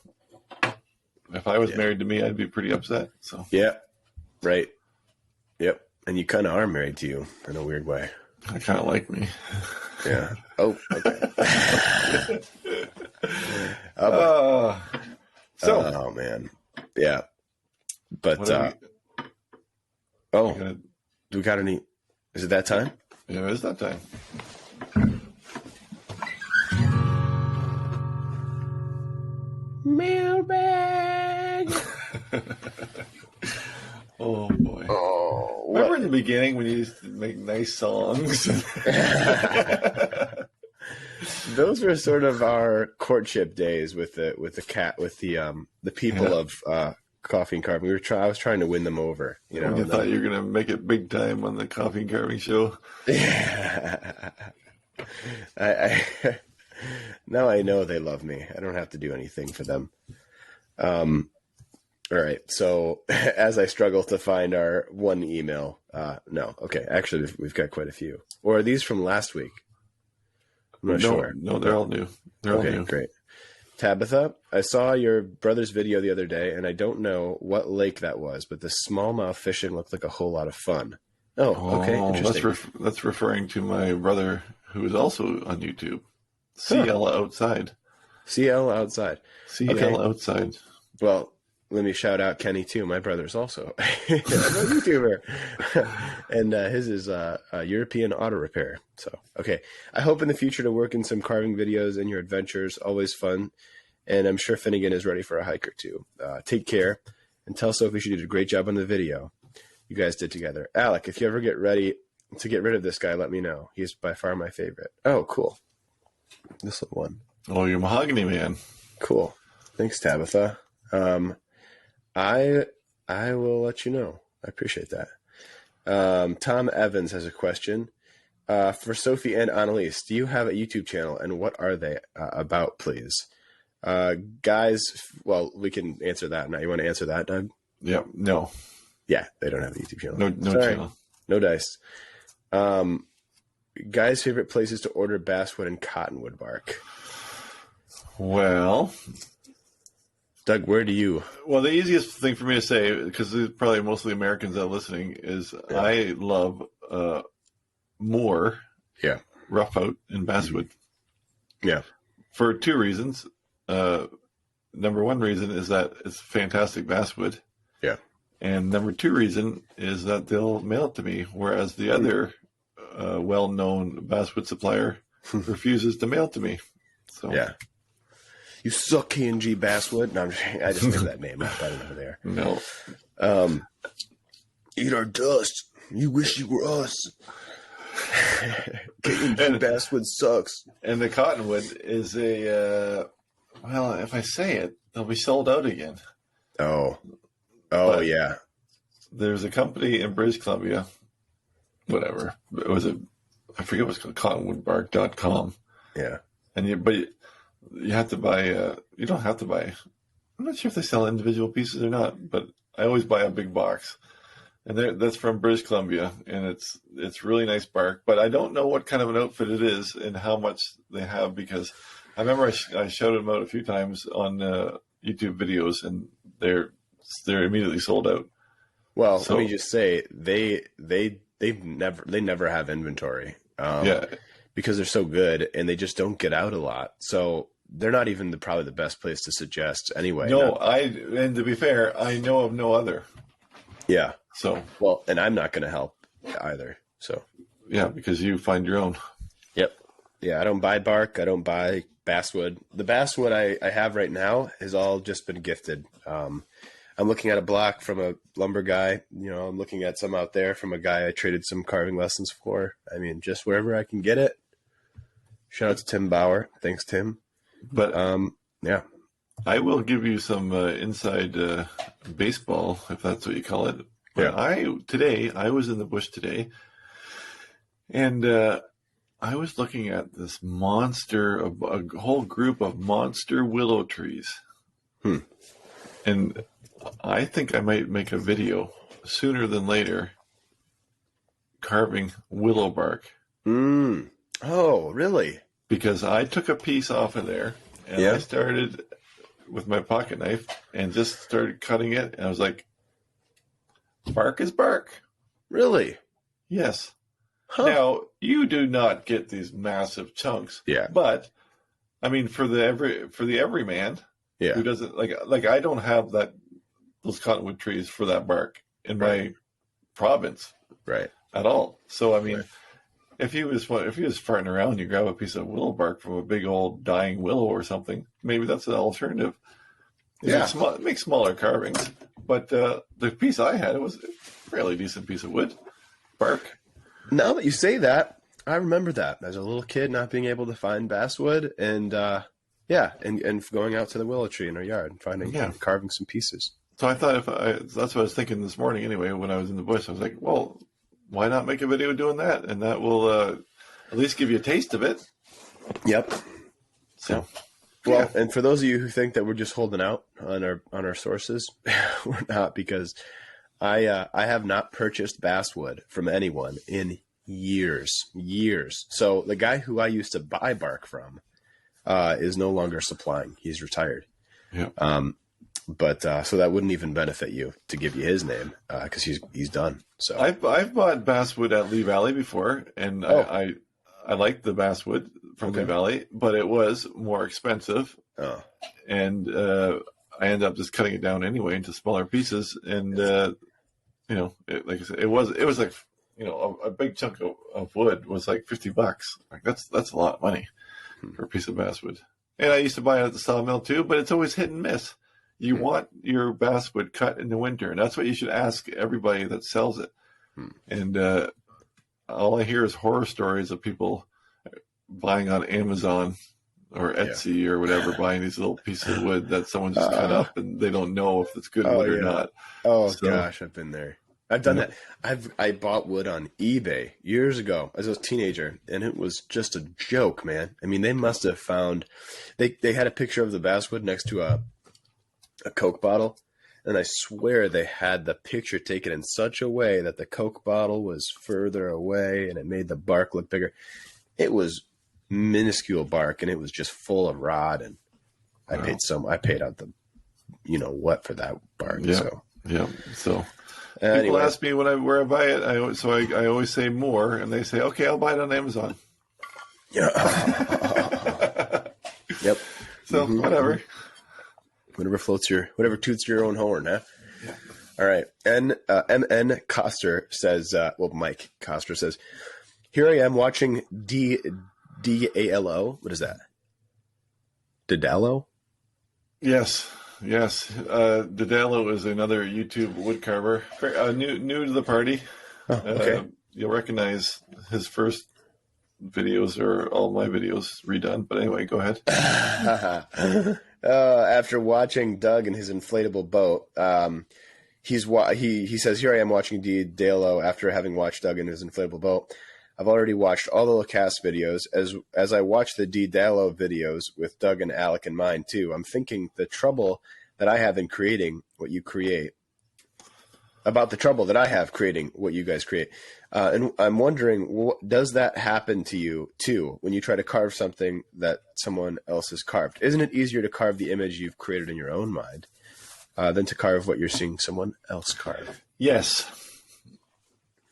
if I was married to me, I'd be pretty upset. So yeah, right. Yep. And you kind of are married to you in a weird way. I kind of like me. Yeah. Oh, okay. Oh man. Yeah. But do we got any? Is it that time? Yeah, it is that time. Mailbag. Oh boy. Oh, remember in the beginning when you used to make nice songs? Those were sort of our courtship days with the cat, with the people of coffee and carving. I was trying to win them over. You thought you were gonna make it big time on the coffee and carving show. Yeah. I now I know they love me. I don't have to do anything for them. All right. So as I struggle to find our one email, no. Okay. Actually, we've got quite a few. Or are these from last week? I'm not sure. No, they're all new. They're all new. Great. Tabitha, I saw your brother's video the other day, and I don't know what lake that was, but the smallmouth fishing looked like a whole lot of fun. Oh, okay. Interesting. That's referring to my brother, who is also on YouTube. CL Outside. CL Outside. CL Outside. Well, let me shout out Kenny too. My brother's also a YouTuber, and his is European auto repair. So, okay. I hope in the future to work in some carving videos and your adventures. Always fun, and I'm sure Finnegan is ready for a hike or two. Take care, and tell Sophie she did a great job on the video you guys did together. Alec, if you ever get ready to get rid of this guy, let me know. He's by far my favorite. Oh, cool. This one. Oh, you're mahogany man. Cool. Thanks, Tabitha. I will let you know. I appreciate that. Tom Evans has a question for Sophie and Annalise. Do you have a YouTube channel, and what are they about, please? Guys, well, we can answer that now. You want to answer that, Doug? Yeah. No. Yeah, they don't have a YouTube channel. No channel. No dice. Guys' favorite places to order basswood and cottonwood bark. Well, Doug, where do you? Well, the easiest thing for me to say, because probably most of the Americans that are listening, is I love more rough out and basswood. Yeah. For two reasons. Number one reason is that it's fantastic basswood. Yeah. And number two reason is that they'll mail it to me, whereas the other well-known basswood supplier refuses to mail to me. So Yeah. You suck, K&G Basswood. No, I just made that name up. I don't know who they are. No. Eat our dust. You wish you were us. K&G Basswood sucks. And the cottonwood is well, if I say it, they'll be sold out again. Oh, But yeah. there's a company in British Columbia, whatever. I forget what it's called, cottonwoodbark.com. Yeah. And you have to buy, you don't have to buy, I'm not sure if they sell individual pieces or not, but I always buy a big box. And that's from British Columbia, and it's really nice bark. But I don't know what kind of an outfit it is and how much they have, because I remember I shouted them out a few times on YouTube videos, and they're immediately sold out. Well, So, let me just say they never have inventory. Yeah. Because they're so good and they just don't get out a lot. So they're not even probably the best place to suggest anyway. No, and to be fair, I know of no other. Yeah. So, well, and I'm not going to help either. So, yeah, because you find your own. Yep. Yeah. I don't buy bark. I don't buy basswood. The basswood I have right now has all just been gifted. I'm looking at a block from a lumber guy. I'm looking at some out there from a guy I traded some carving lessons for. I mean, just wherever I can get it. Shout out to Tim Bauer. Thanks, Tim. But yeah, I will give you some inside baseball, if that's what you call it. But yeah. I was in the bush today, and I was looking at this a whole group of monster willow trees. And I think I might make a video sooner than later carving willow bark. Oh, really? Because I took a piece off of there, and I started with my pocket knife and just started cutting it. And I was like, bark is bark. Really? Yes. Huh. Now, you do not get these massive chunks. Yeah. But, I mean, for the everyman who doesn't, like I don't have those cottonwood trees for that bark in my province. Right. At all. So, I mean, if he was farting around, you grab a piece of willow bark from a big old dying willow or something. Maybe that's an alternative. Make smaller carvings. But the piece I had, it was a fairly decent piece of wood bark. Now that you say that, I remember that as a little kid not being able to find basswood and going out to the willow tree in our yard and carving some pieces. So I thought that's what I was thinking this morning anyway when I was in the bush. I was like, well, why not make a video doing that? And that will at least give you a taste of it. Yep. So, well, and for those of you who think that we're just holding out on our sources, we're not, because I have not purchased basswood from anyone in years. So the guy who I used to buy bark from is no longer supplying. He's retired. Yeah. But so that wouldn't even benefit you to give you his name because he's done. So I've bought basswood at Lee Valley before, and I liked the basswood from Lee Valley, but it was more expensive. Oh. And I ended up just cutting it down anyway into smaller pieces, and like I said, it was like a big chunk of wood was like $50. Like that's a lot of money for a piece of basswood. And I used to buy it at the sawmill too, but it's always hit and miss. You want your basswood cut in the winter, and that's what you should ask everybody that sells it. And all I hear is horror stories of people buying on Amazon or Etsy or whatever, buying these little pieces of wood that someone just cut up, and they don't know if it's good wood or not. Oh, gosh, I've been there. I've done that. I bought wood on eBay years ago as a teenager, and it was just a joke, man. I mean, they must have found – they had a picture of the basswood next to a Coke bottle, and I swear they had the picture taken in such a way that the Coke bottle was further away, and it made the bark look bigger. It was minuscule bark, and it was just full of rod, and I paid out the what for that bark. So anyway. People ask me where I buy it. I always say more, and they say, okay, I'll buy it on Amazon. Yeah. Yep. So whatever. Whatever toots your own horn, huh? Yeah. All right. And MN Coster says, Mike Coster says, Here I am watching Dalo. What is that? Didalo? Yes. Dedalo is another YouTube wood carver. New to the party. Oh, okay. You'll recognize his first videos or all my videos redone. But anyway, go ahead. After watching Doug and his inflatable boat, he says, "Here I am watching Dalo after having watched Doug and his inflatable boat. I've already watched all the Lacasse videos. As I watch the Dalo videos with Doug and Alec in mind too, I'm thinking the trouble that I have in creating what you create, about the trouble that I have creating what you guys create. And I'm wondering, does that happen to you too when you try to carve something that someone else has carved? Isn't it easier to carve the image you've created in your own mind than to carve what you're seeing someone else carve?" Yes.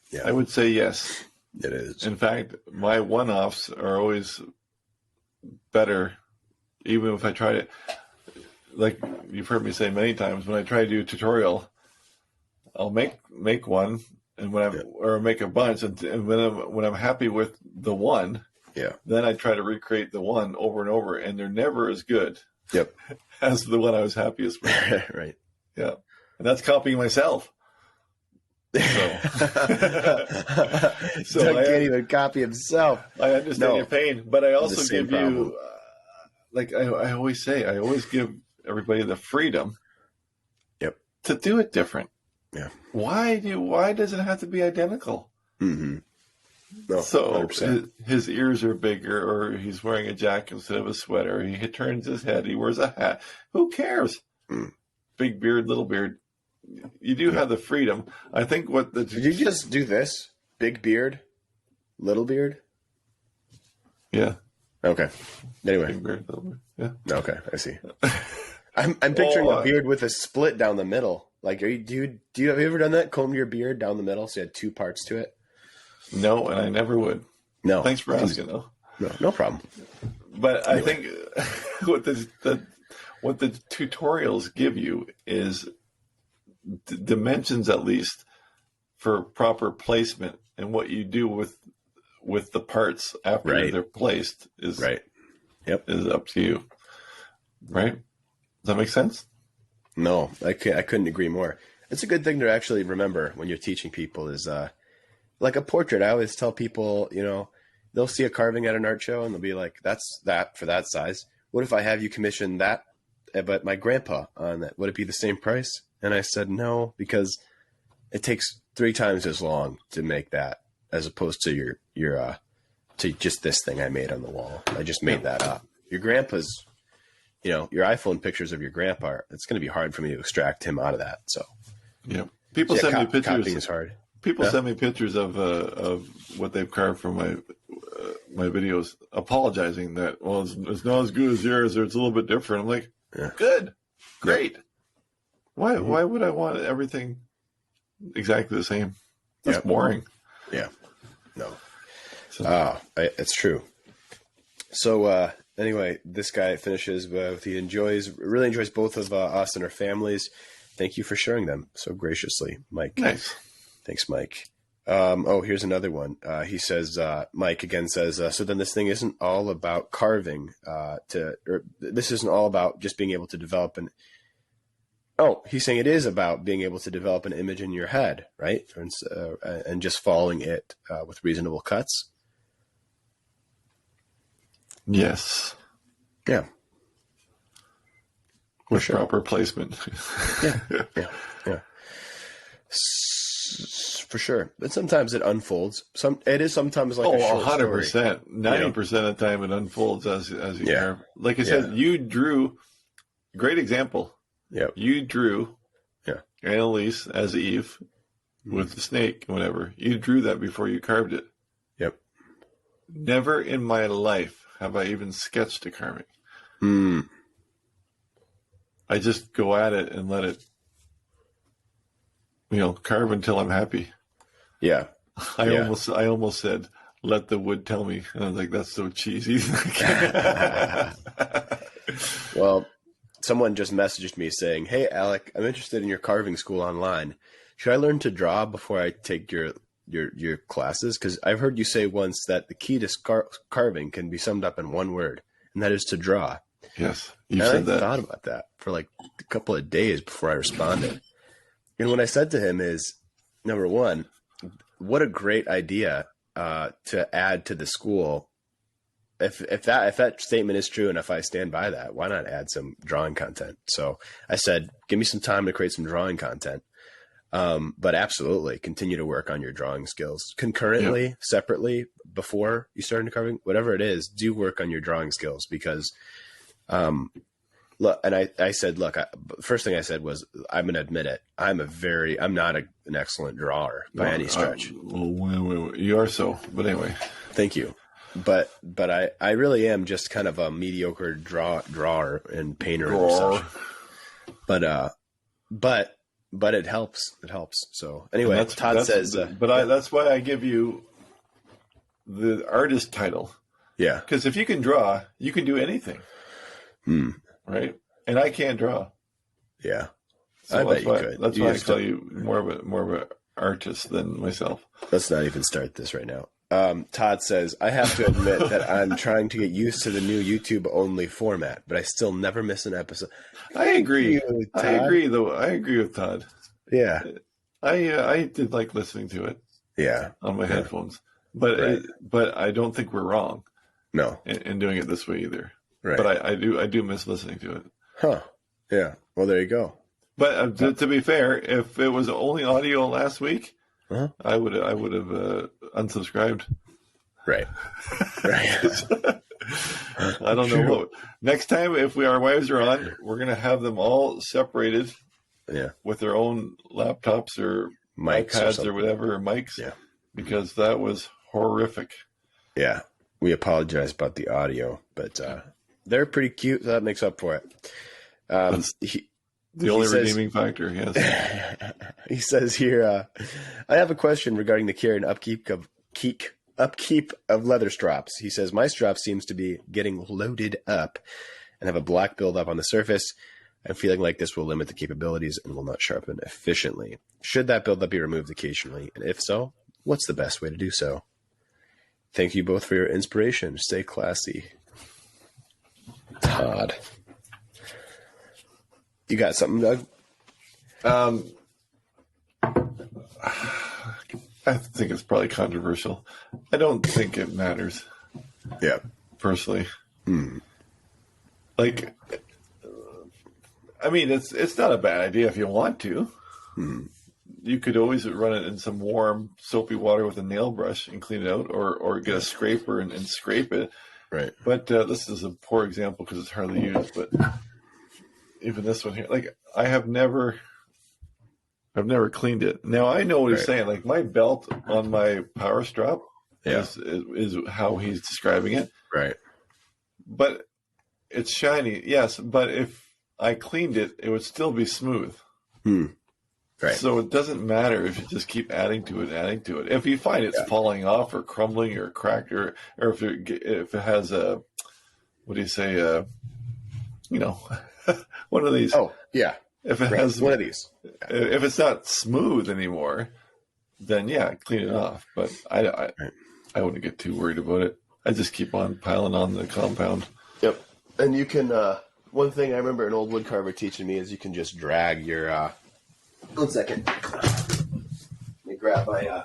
Yeah, I would say yes. it is. In fact, my one-offs are always better, even if I try to, like you've heard me say many times, when I try to do a tutorial, I'll make one, and or make a bunch, and when I'm happy with the one, then I try to recreate the one over and over, and they're never as good as the one I was happiest with. Right. Yeah, and that's copying myself. So Doug can't even copy himself. I understand your pain, but I also give you, like I always say, I always give everybody the freedom to do it different. Yeah. Why does it have to be identical? Mm-hmm. No, so his ears are bigger, or he's wearing a jacket instead of a sweater. He turns his head. He wears a hat. Who cares? Big beard, little beard. You do have the freedom. I think did you just do this? Big beard, little beard? Yeah. Okay. Anyway. Big beard, little beard. Yeah. Okay, I see. I'm picturing a beard with a split down the middle. Like, have you ever done that? Combed your beard down the middle so you had two parts to it? No, and I never would. No. Thanks for asking, though. No problem. But anyway. I think what the tutorials give you is dimensions, at least, for proper placement, and what you do with the parts after they're placed is up to you. Right? Does that make sense? No, I couldn't agree more. It's a good thing to actually remember when you're teaching people is like a portrait. I always tell people, they'll see a carving at an art show and they'll be like, "That's that for that size. What if I have you commission that, but my grandpa on that? Would it be the same price?" And I said, "No, because it takes 3 times as long to make that as opposed to your to just this thing I made on the wall. I just made that up. Your grandpa's, your iPhone pictures of your grandpa, it's going to be hard for me to extract him out of that." So, people send me pictures. Copying is hard. People send me pictures of what they've carved from my videos, apologizing that it's not as good as yours, or it's a little bit different. I'm like, good, great. Why would I want everything exactly the same? That's boring. Yeah. No. So. It's true. So anyway, this guy finishes with he really enjoys both of us and our families. Thank you for sharing them so graciously, Mike. Nice. Thanks, Mike. Here's another one. He says, Mike again says, so then this thing isn't all about carving this isn't all about just being able to develop he's saying it is about being able to develop an image in your head, right? And just following it with reasonable cuts. Yes. Yeah. With proper placement. Yeah. For sure. But sometimes it unfolds. It is sometimes like a short 100%. story. 90% of the time it unfolds as you carve. Like I said, you drew, great example. Yeah. You drew Annalise as Eve with the snake and whatever. You drew that before you carved it. Yep. Never in my life have I even sketched a carving. I just go at it and let it, carve until I'm happy. Yeah. I almost said, "Let the wood tell me." And I was like, that's so cheesy. Well, someone just messaged me saying, "Hey, Alec, I'm interested in your carving school online. Should I learn to draw before I take your your classes? Because I've heard you say once that the key to carving can be summed up in one word, and that is to draw. Yes, you And said I that. thought about that for like a couple of days before I responded. And what I said to him is, number one, what a great idea to add to the school. If that statement is true, and if I stand by that, why not add some drawing content? So I said, give me some time to create some drawing content. But absolutely continue to work on your drawing skills concurrently, separately, before you start into carving, whatever it is, do work on your drawing skills because, look, and I said, look, first thing I said was, I'm going to admit it. I'm not an excellent drawer by any stretch. You are so, but anyway. Thank you. But I really am just kind of a mediocre drawer and painter and such. But it helps. It helps. So anyway, Todd says, that's why I give you the artist title. Yeah. Because if you can draw, you can do anything. Right? And I can't draw. Yeah. So I bet you could. That's why I call you more of an artist than myself. Let's not even start this right now. Todd says, I have to admit that I'm trying to get used to the new YouTube only format, but I still never miss an episode. I agree. I agree, though. I agree with Todd. Yeah. I did like listening to it. Yeah. On my headphones. But I don't think we're wrong. No. In doing it this way either. Right. But I do miss listening to it. Huh. Yeah. Well, there you go. But to be fair, if it was only audio last week, I would have unsubscribed. Right. Right. I don't know what next time if our wives are on, we're gonna have them all separated. Yeah. With their own laptops or mics iPads or whatever, or mics. Yeah. Because that was horrific. Yeah. We apologize about the audio, but they're pretty cute, so that makes up for it. The only redeeming factor, yes. He says here, I have a question regarding the care and upkeep of leather straps. He says, my strap seems to be getting loaded up and have a black buildup on the surface. I'm feeling like this will limit the capabilities and will not sharpen efficiently. Should that buildup be removed occasionally? And if so, what's the best way to do so? Thank you both for your inspiration. Stay classy. Todd. You got something, Doug? I think it's probably controversial. I don't think it matters. Yeah. Personally. Like, I mean, it's not a bad idea if you want to. You could always run it in some warm, soapy water with a nail brush and clean it out, or get a scraper and scrape it. Right. But this is a poor example because it's hardly used. But even this one here, like I've never cleaned it. Now I know what he's saying. Like my belt on my power strap is how he's describing it. Right. But it's shiny, yes. But if I cleaned it, it would still be smooth. Right. So it doesn't matter if you just keep adding to it. If you find it's falling off or crumbling or cracked or if it has a, what do you say, one of these. Oh, yeah. If it has one of these. If it's not smooth anymore, then clean it off. But I wouldn't get too worried about it. I just keep on piling on the compound. Yep. And you can, one thing I remember an old wood carver teaching me is you can just drag your, 1 second. Let me grab my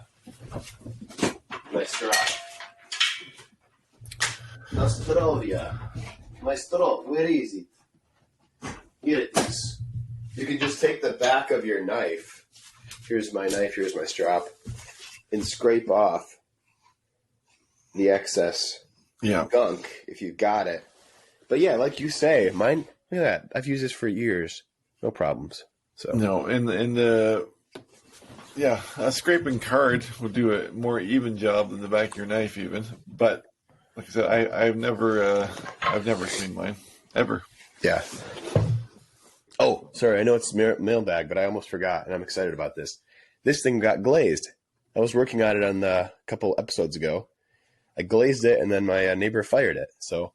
straw. Na zdrowie. My straw, where is it? Here it is. You can just take the back of your knife. Here's my knife, here's my strap. And scrape off the excess gunk if you got it. But yeah, like you say, mine, look at that. I've used this for years. No problems. So no, a scraping card will do a more even job than the back of your knife, even. But like I said, I've never cleaned mine ever. Yeah. Oh, sorry. I know it's mailbag, but I almost forgot, and I'm excited about this. This thing got glazed. I was working on it on a couple episodes ago. I glazed it, and then my neighbor fired it. So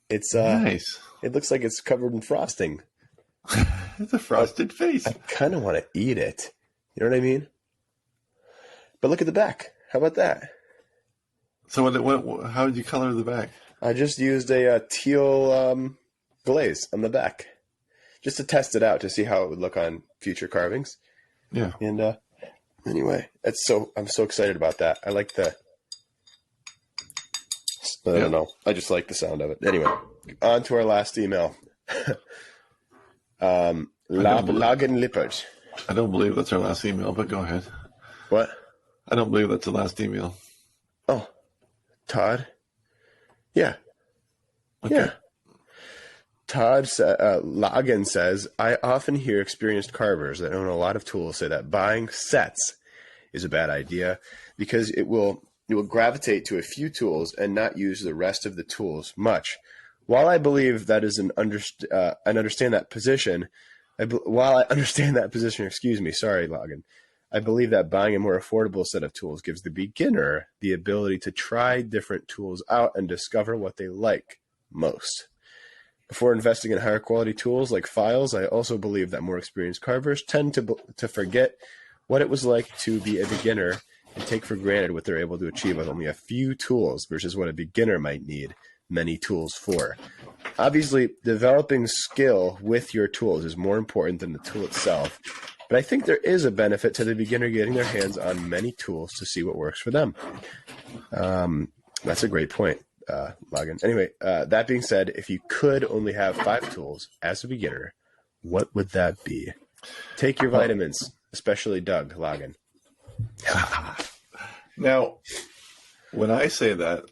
it's nice. It looks like it's covered in frosting. It's a frosted face. I kind of want to eat it. You know what I mean? But look at the back. How about that? So how did you color the back? I just used a teal glaze on the back just to test it out to see how it would look on future carvings. Yeah. And anyway, I'm so excited about that. I like I don't know. I just like the sound of it. Anyway, on to our last email. Lagen Lippert. I don't believe that's our last email, but go ahead. What? I don't believe that's the last email. Oh, Todd? Yeah. Okay. Yeah. Todd Lagen says, I often hear experienced carvers that own a lot of tools say that buying sets is a bad idea because it will gravitate to a few tools and not use the rest of the tools much. While I believe that is and understand that position, excuse me, sorry, Logan. I believe that buying a more affordable set of tools gives the beginner the ability to try different tools out and discover what they like most. Before investing in higher quality tools like files, I also believe that more experienced carvers tend to forget what it was like to be a beginner and take for granted what they're able to achieve with only a few tools versus what a beginner might need many tools for. Obviously, developing skill with your tools is more important than the tool itself, but I think there is a benefit to the beginner getting their hands on many tools to see what works for them. That's a great point, Logan. Anyway, that being said, if you could only have 5 tools as a beginner, what would that be? Take your vitamins, especially Doug, Logan. Now, when I say that,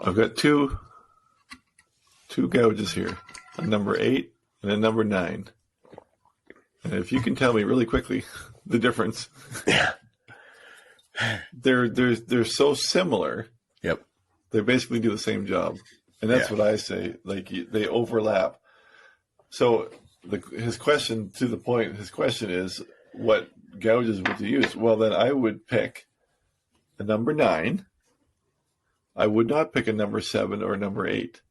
I've got two gouges here, a number 8 and a number 9. And if you can tell me really quickly the difference, they're so similar. Yep. They basically do the same job, and that's what I say. Like they overlap. So his question is, what gouges would you use? Well, then I would pick a number 9. I would not pick a number 7 or a number 8.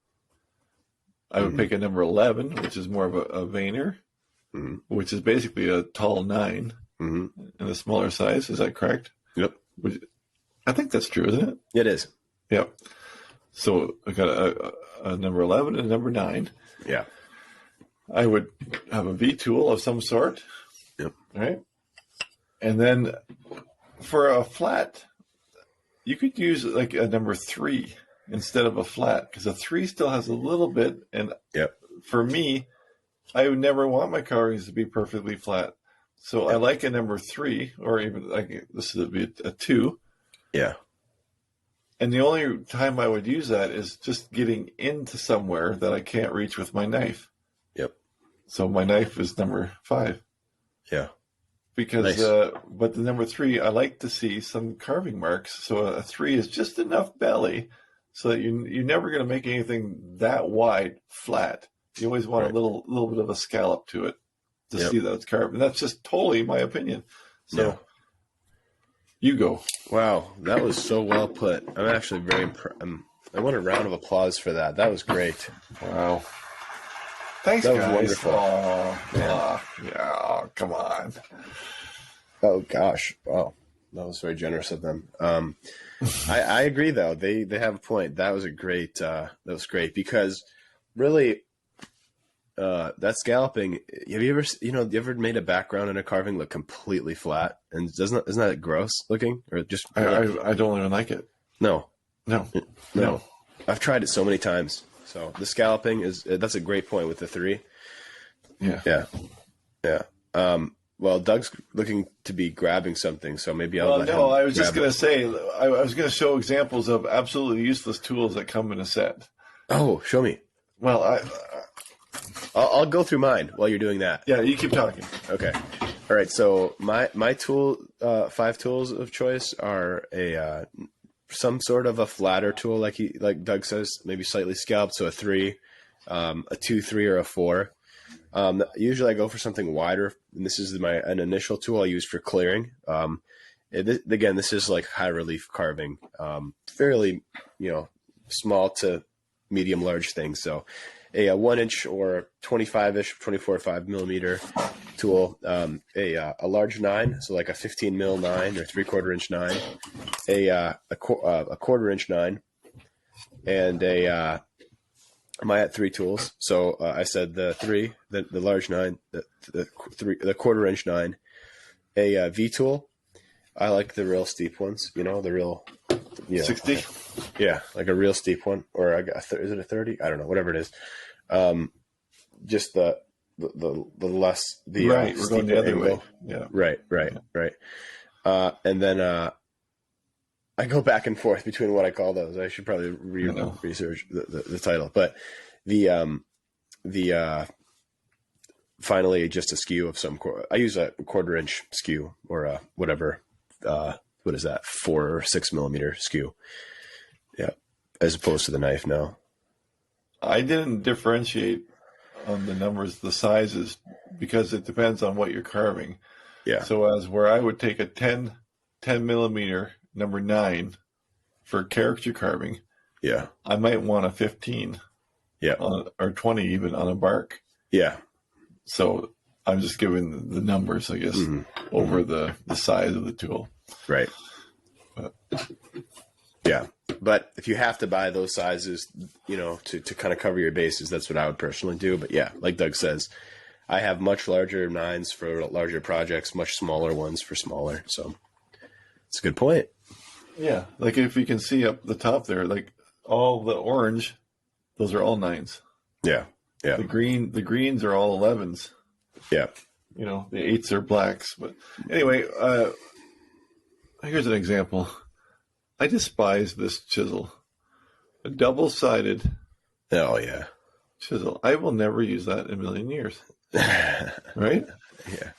I would pick a number 11, which is more of a veiner, which is basically a tall 9 in a smaller size. Is that correct? Yep. I think that's true, isn't it? It is. Yep. So I got a number 11 and a number 9. Yeah. I would have a V tool of some sort. Yep. Right. And then for a flat, you could use like a number 3 instead of a flat, because a 3 still has a little bit. And for me, I would never want my carvings to be perfectly flat. So I like a number 3, or even like this would be a 2. Yeah. And the only time I would use that is just getting into somewhere that I can't reach with my knife. Yep. So my knife is number 5. Yeah. Because, nice. But the number 3, I like to see some carving marks. So a 3 is just enough belly so that you're never going to make anything that wide flat. You always want a little bit of a scallop to it to see that it's carved. And that's just totally my opinion. So you go. Wow, that was so well put. I'm actually very impressed. I want a round of applause for that. That was great. Wow. Thanks, that guys. was wonderful. Yeah, come on. Oh, gosh. Wow. That was very generous of them. I agree, though. They have a point. That was great because really that scalloping, have you ever made a background in a carving look completely flat? And isn't that gross looking? Or just I don't even like it. No. No. I've tried it so many times. So the scalloping that's a great point with the 3. Yeah. Well, Doug's looking to be grabbing something, so maybe I'll let him I was just grab going to say, I was going to show examples of absolutely useless tools that come in a set. Oh, show me. Well, I'll go through mine while you're doing that. Yeah, you keep talking. Okay. All right. So my tool, 5 tools of choice are some sort of a flatter tool, like Doug says, maybe slightly scalloped, so a 3, a 2, 3, or a 4. Usually I go for something wider, and this is an initial tool I use for clearing. Again, this is like high relief carving, fairly, small to medium large things. So a 1-inch or 25-ish, 24.5 millimeter tool, a large 9, so like a 15 mil 9 or 3/4 inch 9, a 1/4 inch 9, and I at 3 tools. So I said the large 9, the 1/4 inch 9, a V tool. I like the real steep ones, the real, 60. Yeah, like a real steep one, or is it a 30? I don't know, whatever it is. Just the less the Right, we're going the other way. Yeah, right. And then I go back and forth between what I call those. I should probably research the title, but the finally just a skew of some. I use a 1/4 inch skew or whatever. What is that? 4 or 6 millimeter skew. Yeah, as opposed to the knife now. I didn't differentiate on the numbers, the sizes, because it depends on what you're carving. Yeah. So as where I would take a 10 millimeter number 9 for character carving. Yeah. I might want a 15. Yeah. Or 20 even on a bark. Yeah. So I'm just giving the numbers, I guess, over the size of the tool. Right. Yeah. But if you have to buy those sizes, to kind of cover your bases, that's what I would personally do. But yeah, like Doug says, I have much larger 9s for larger projects, much smaller ones for smaller. So it's a good point. Yeah. Like if you can see up the top there, like all the orange, those are all 9s. Yeah. Yeah. The greens are all 11s. Yeah. The 8s are blacks. But anyway, here's an example. I despise this chisel. A double-sided chisel. I will never use that in a million years. Right? Yeah.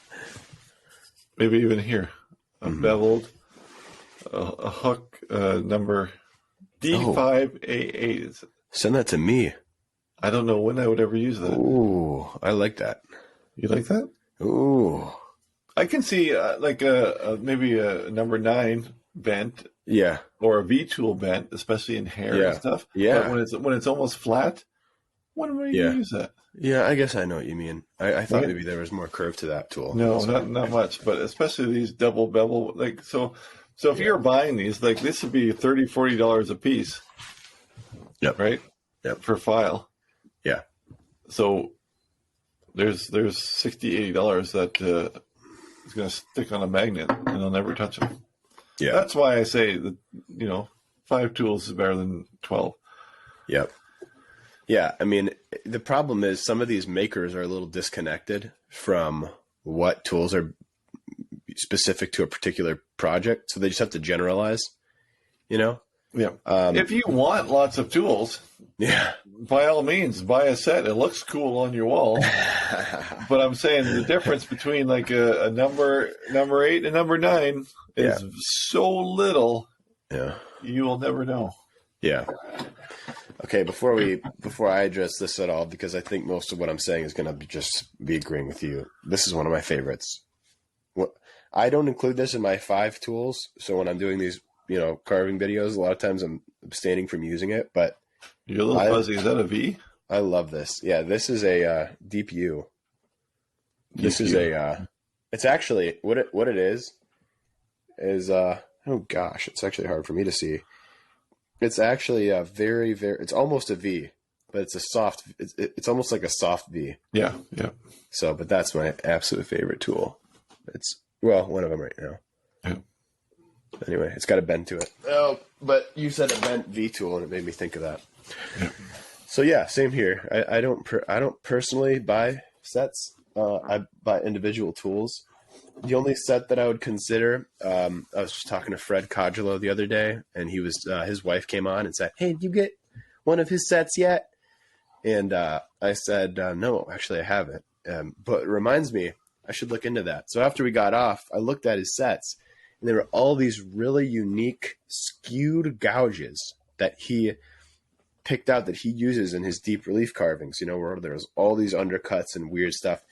Maybe even here. A beveled, a hook number D5A8. Send that to me. I don't know when I would ever use that. Ooh, I like that. You like that? Ooh. I can see like maybe a number 9 bent. Yeah. Or a V tool bent, especially in hair and stuff. Yeah. But when it's almost flat, when are you going to use that? Yeah, I guess I know what you mean. I thought maybe there was more curve to that tool. No, not much, but especially these double bevel. Like so if you're buying these, like this would be $30, $40 a piece. Yep. Right? Yep. For file. Yeah. So there's $60, $80 that is going to stick on a magnet, and I'll never touch them. Yeah. That's why I say that 5 tools is better than 12. Yep. Yeah, I mean, the problem is some of these makers are a little disconnected from what tools are specific to a particular project, so they just have to generalize, Yeah. If you want lots of tools, by all means, buy a set. It looks cool on your wall. But I'm saying the difference between like a number 8 and number 9 is so little. Yeah. You will never know. Yeah. Okay, before I address this at all, because I think most of what I'm saying is going to just be agreeing with you. This is one of my favorites. I don't include this in my 5 tools, so when I'm doing these, carving videos, a lot of times I'm abstaining from using it. But you're a little fuzzy. Is that a V? I love this. Yeah, this is a Deep U. This is a. It's actually what it is. Oh gosh, it's actually hard for me to see. It's actually a very, very. It's almost a V, but it's a soft. It's almost like a soft V. Yeah. So, but that's my absolute favorite tool. It's one of them right now. Yeah. Anyway, it's got a bend to it. Oh, but you said a bent V tool, and it made me think of that. Yeah. So yeah, same here. I don't personally buy sets. I buy individual tools. The only set that I would consider, I was just talking to Fred Codgelo the other day, and he was his wife came on and said, "Hey, did you get one of his sets yet?" And I said, "No, actually, I haven't." But it reminds me, I should look into that. So after we got off, I looked at his sets, and there were all these really unique skewed gouges that he picked out that he uses in his deep relief carvings. Where there's all these undercuts and weird stuff.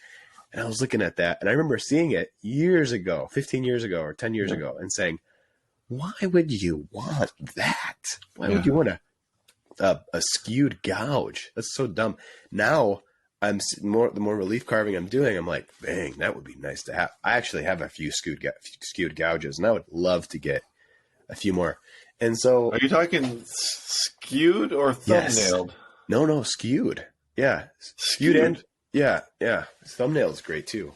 And I was looking at that, and I remember seeing it years ago, 15 years ago or 10 years ago, and saying, why would you want that? Why would you want to A skewed gouge. That's so dumb. Now the more relief carving I'm doing, I'm like, dang, that would be nice to have. I actually have a few skewed gouges, and I would love to get a few more. And so, are you talking skewed or thumbnailed? Yes. No, skewed. Yeah, skewed and yeah. Thumbnail is great too.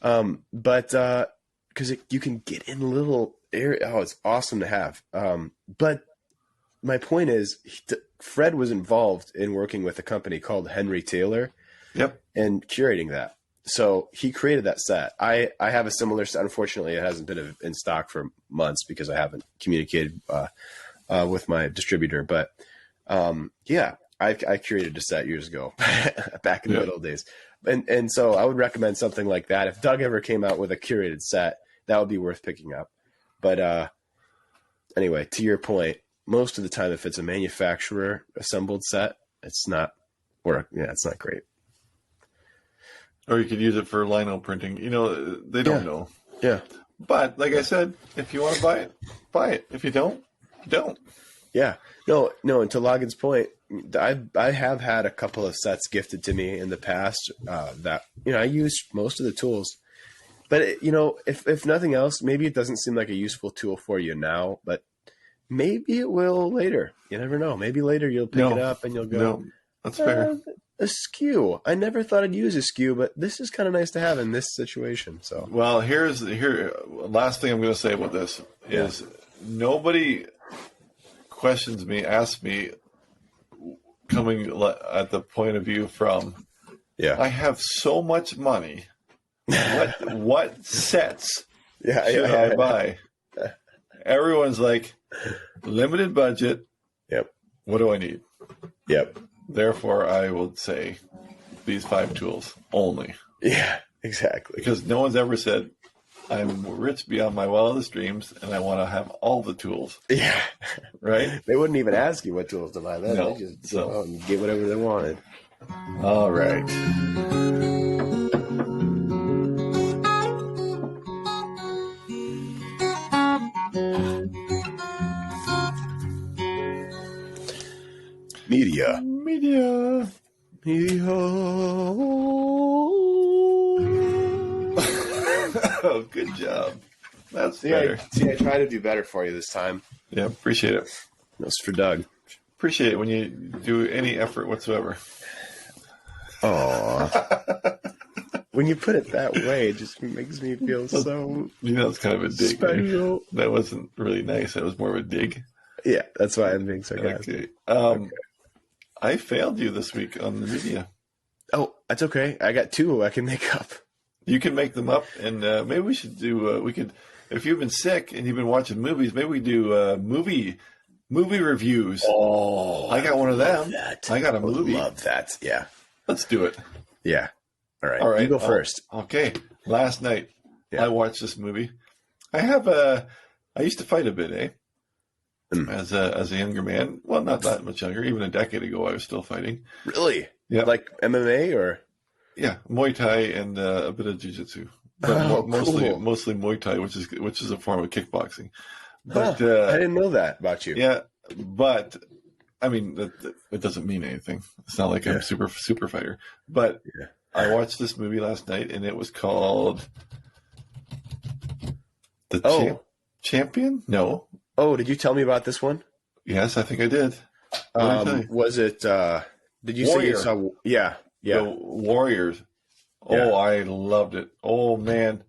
But because you can get in little area. Oh, it's awesome to have. But my point is, Fred was involved in working with a company called Henry Taylor. Yep. And curating that. So he created that set. I have a similar set. Unfortunately, it hasn't been in stock for months because I haven't communicated with my distributor. But yeah, I curated a set years ago, back in the good old days. And so I would recommend something like that. If Doug ever came out with a curated set, that would be worth picking up. But anyway, to your point, most of the time, if it's a manufacturer assembled set, it's not great. Or you could use it for lino printing. You know, they don't know. Yeah. But like I said, if you want to buy it, buy it. If you don't, don't. Yeah. No. And to Logan's point, I have had a couple of sets gifted to me in the past that, I use most of the tools. But, if nothing else, maybe it doesn't seem like a useful tool for you now, but maybe it will later. You never know. Maybe later you'll pick it up and you'll go, no, that's fair. A skew. I never thought I'd use a skew, but this is kind of nice to have in this situation. So, well, last thing I'm going to say about this is nobody asks me, coming at the point of view from, I have so much money. What sets should I buy? Everyone's like, limited budget. Yep. What do I need? Yep. Therefore, I will say these 5 tools only. Yeah, exactly. Because no one's ever said, I'm rich beyond my wildest dreams, and I want to have all the tools. Yeah. Right? They wouldn't even ask you what tools to buy. Then No. They just go out and get whatever they wanted. All right. Media. Oh, good job. That's better. I try to do better for you this time. Yeah, appreciate it. That's for Doug. Appreciate it when you do any effort whatsoever. Aw. When you put it that way, it just makes me feel so it's kind of a dig. special. That wasn't really nice. That was more of a dig. Yeah, that's why I'm being sarcastic. Okay. I failed you this week on the media. Oh, that's okay. I got 2 I can make up. You can make them up, and maybe we should do. We could, if you've been sick and you've been watching movies, maybe we do movie reviews. Oh, I got one of them. That. I got a movie. Love that. Yeah. Let's do it. Yeah. All right. You go first. Okay. Last night, I watched this movie. I used to fight a bit, as a younger man. Well, not that much younger. Even a decade ago, I was still fighting. Really? Yeah. Like MMA or? Yeah, Muay Thai and a bit of Jiu-Jitsu. But mostly Muay Thai, which is a form of kickboxing. But I didn't know that about you. Yeah, but I mean, it doesn't mean anything. It's not like I'm super fighter. But I watched this movie last night, and it was called Champion? No. Oh, did you tell me about this one? Yes, I think I did. Was it? Did you Warrior. say you saw? Yeah. The Warriors. Oh, Yeah. I loved it. Oh, man.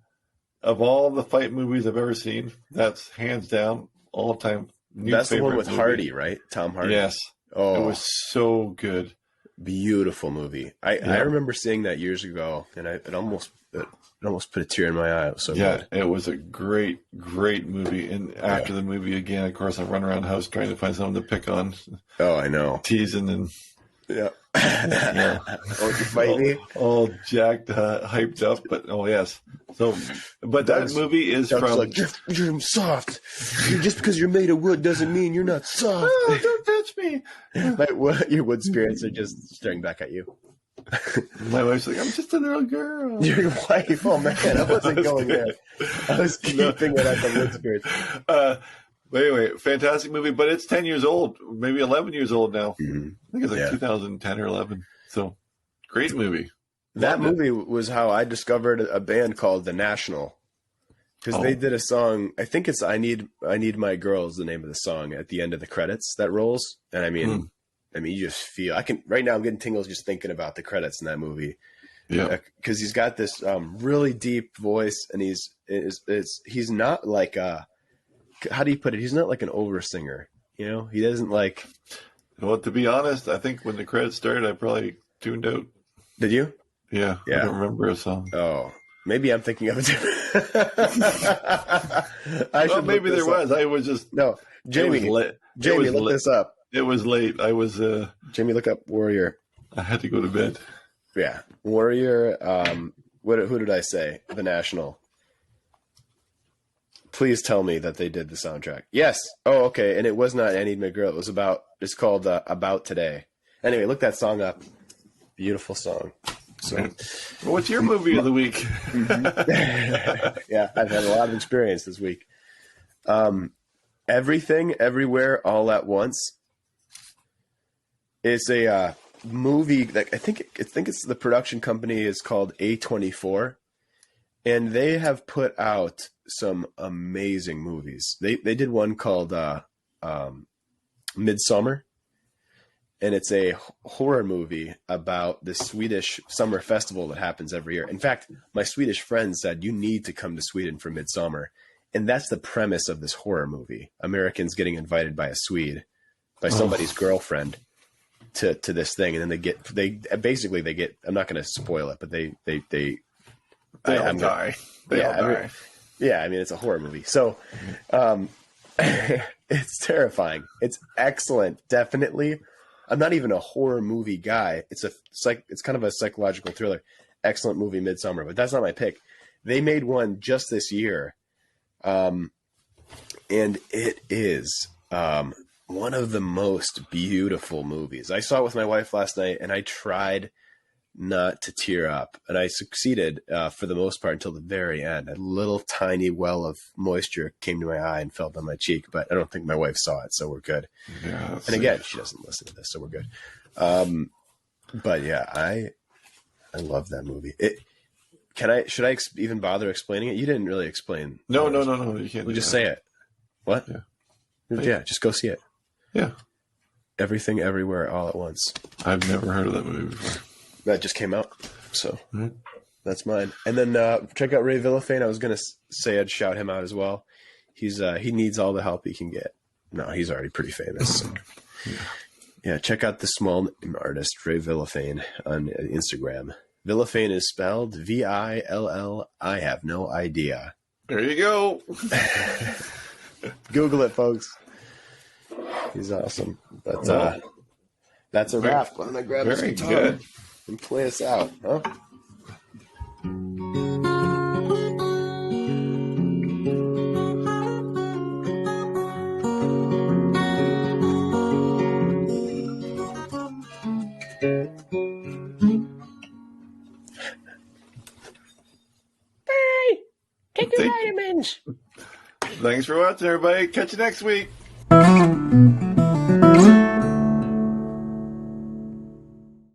Of all the fight movies I've ever seen, that's hands down all time. That's the one with Hardy, right? Tom Hardy. Yes. Oh, it was so good. Beautiful movie. I remember seeing that years ago, and it almost put a tear in my eye. It was so good. It was a great movie. And after the movie, again, of course, I run around the house trying to find something to pick on. Oh, I know. Teasing and Oh, you fight me? All jacked, hyped up, but yes. So, but that movie is Doug's from. like, you're soft. Just because you're made of wood doesn't mean you're not soft. Oh, don't touch me. Your wood spirits are just staring back at you. My wife's like, I'm just a little girl. Your wife? Oh man, I wasn't going there. I was keeping it at the wood spirits. But anyway, fantastic movie, but it's 10 years old, maybe 11 years old now. Mm-hmm. I think it's like 2010 or 11. So great movie. That movie was how I discovered a band called The National. Because they did a song, I think it's I Need My Girl is the name of the song at the end of the credits that rolls. And I mean, you just feel, right now I'm getting tingles just thinking about the credits in that movie. Yeah. Because he's got this really deep voice, and he's not like how do you put it? He's not like an over singer, you know? He doesn't like. Well, to be honest, I think when the credits started, I probably tuned out. Did you? Yeah. I don't remember a song. Oh, maybe I'm thinking of a different. Maybe there was. I was just Jamie. Jamie, look this up. It was late. I was. Jamie, look up Warrior. I had to go to bed. Yeah, Warrior. Who did I say? The National. Please tell me that they did the soundtrack. Yes. Oh, okay. And it was not I Need My Girl. It's called About Today. Anyway, look that song up. Beautiful song. So, well, what's your movie of the week? Yeah, I've had a lot of experience this week. Everything, Everywhere, All at Once. It's a movie that I think it's the production company is called A24, and they have put out some amazing movies. They did one called Midsummer. And it's a horror movie about the Swedish summer festival that happens every year. In fact, my Swedish friend said, you need to come to Sweden for Midsummer. And that's the premise of this horror movie. Americans getting invited by a Swede, by somebody's girlfriend to this thing. And then they get, I'm not going to spoil it, but they all die. They all die. Yeah. I mean, it's a horror movie. So, it's terrifying. It's excellent. Definitely. I'm not even a horror movie guy. It's kind of a psychological thriller. Excellent movie, Midsummer, but that's not my pick. They made one just this year, and it is one of the most beautiful movies. I saw it with my wife last night, and I tried not to tear up, and I succeeded for the most part until the very end. A little tiny well of moisture came to my eye and fell down my cheek, but I don't think my wife saw it, so we're good. Yeah, and again, she doesn't listen to this, so we're good. But yeah, I love that movie. Should I even bother explaining it? You didn't really explain. No. You can't. We'll just say it. What? Yeah, just go see it. Yeah. Everything, Everywhere, All at Once. I've never heard of that movie before. That just came out, so that's mine. And then check out Ray Villafane. I was gonna say I'd shout him out as well. He needs all the help he can get. No, he's already pretty famous. So. Yeah, check out the small name artist Ray Villafane on Instagram. Villafane is spelled Vill. I have no idea. There you go. Google it, folks. He's awesome. But that's a wrap. I'm gonna grab very some good. And play us out, huh? Bye. Take your vitamins. Thanks for watching, everybody. Catch you next week.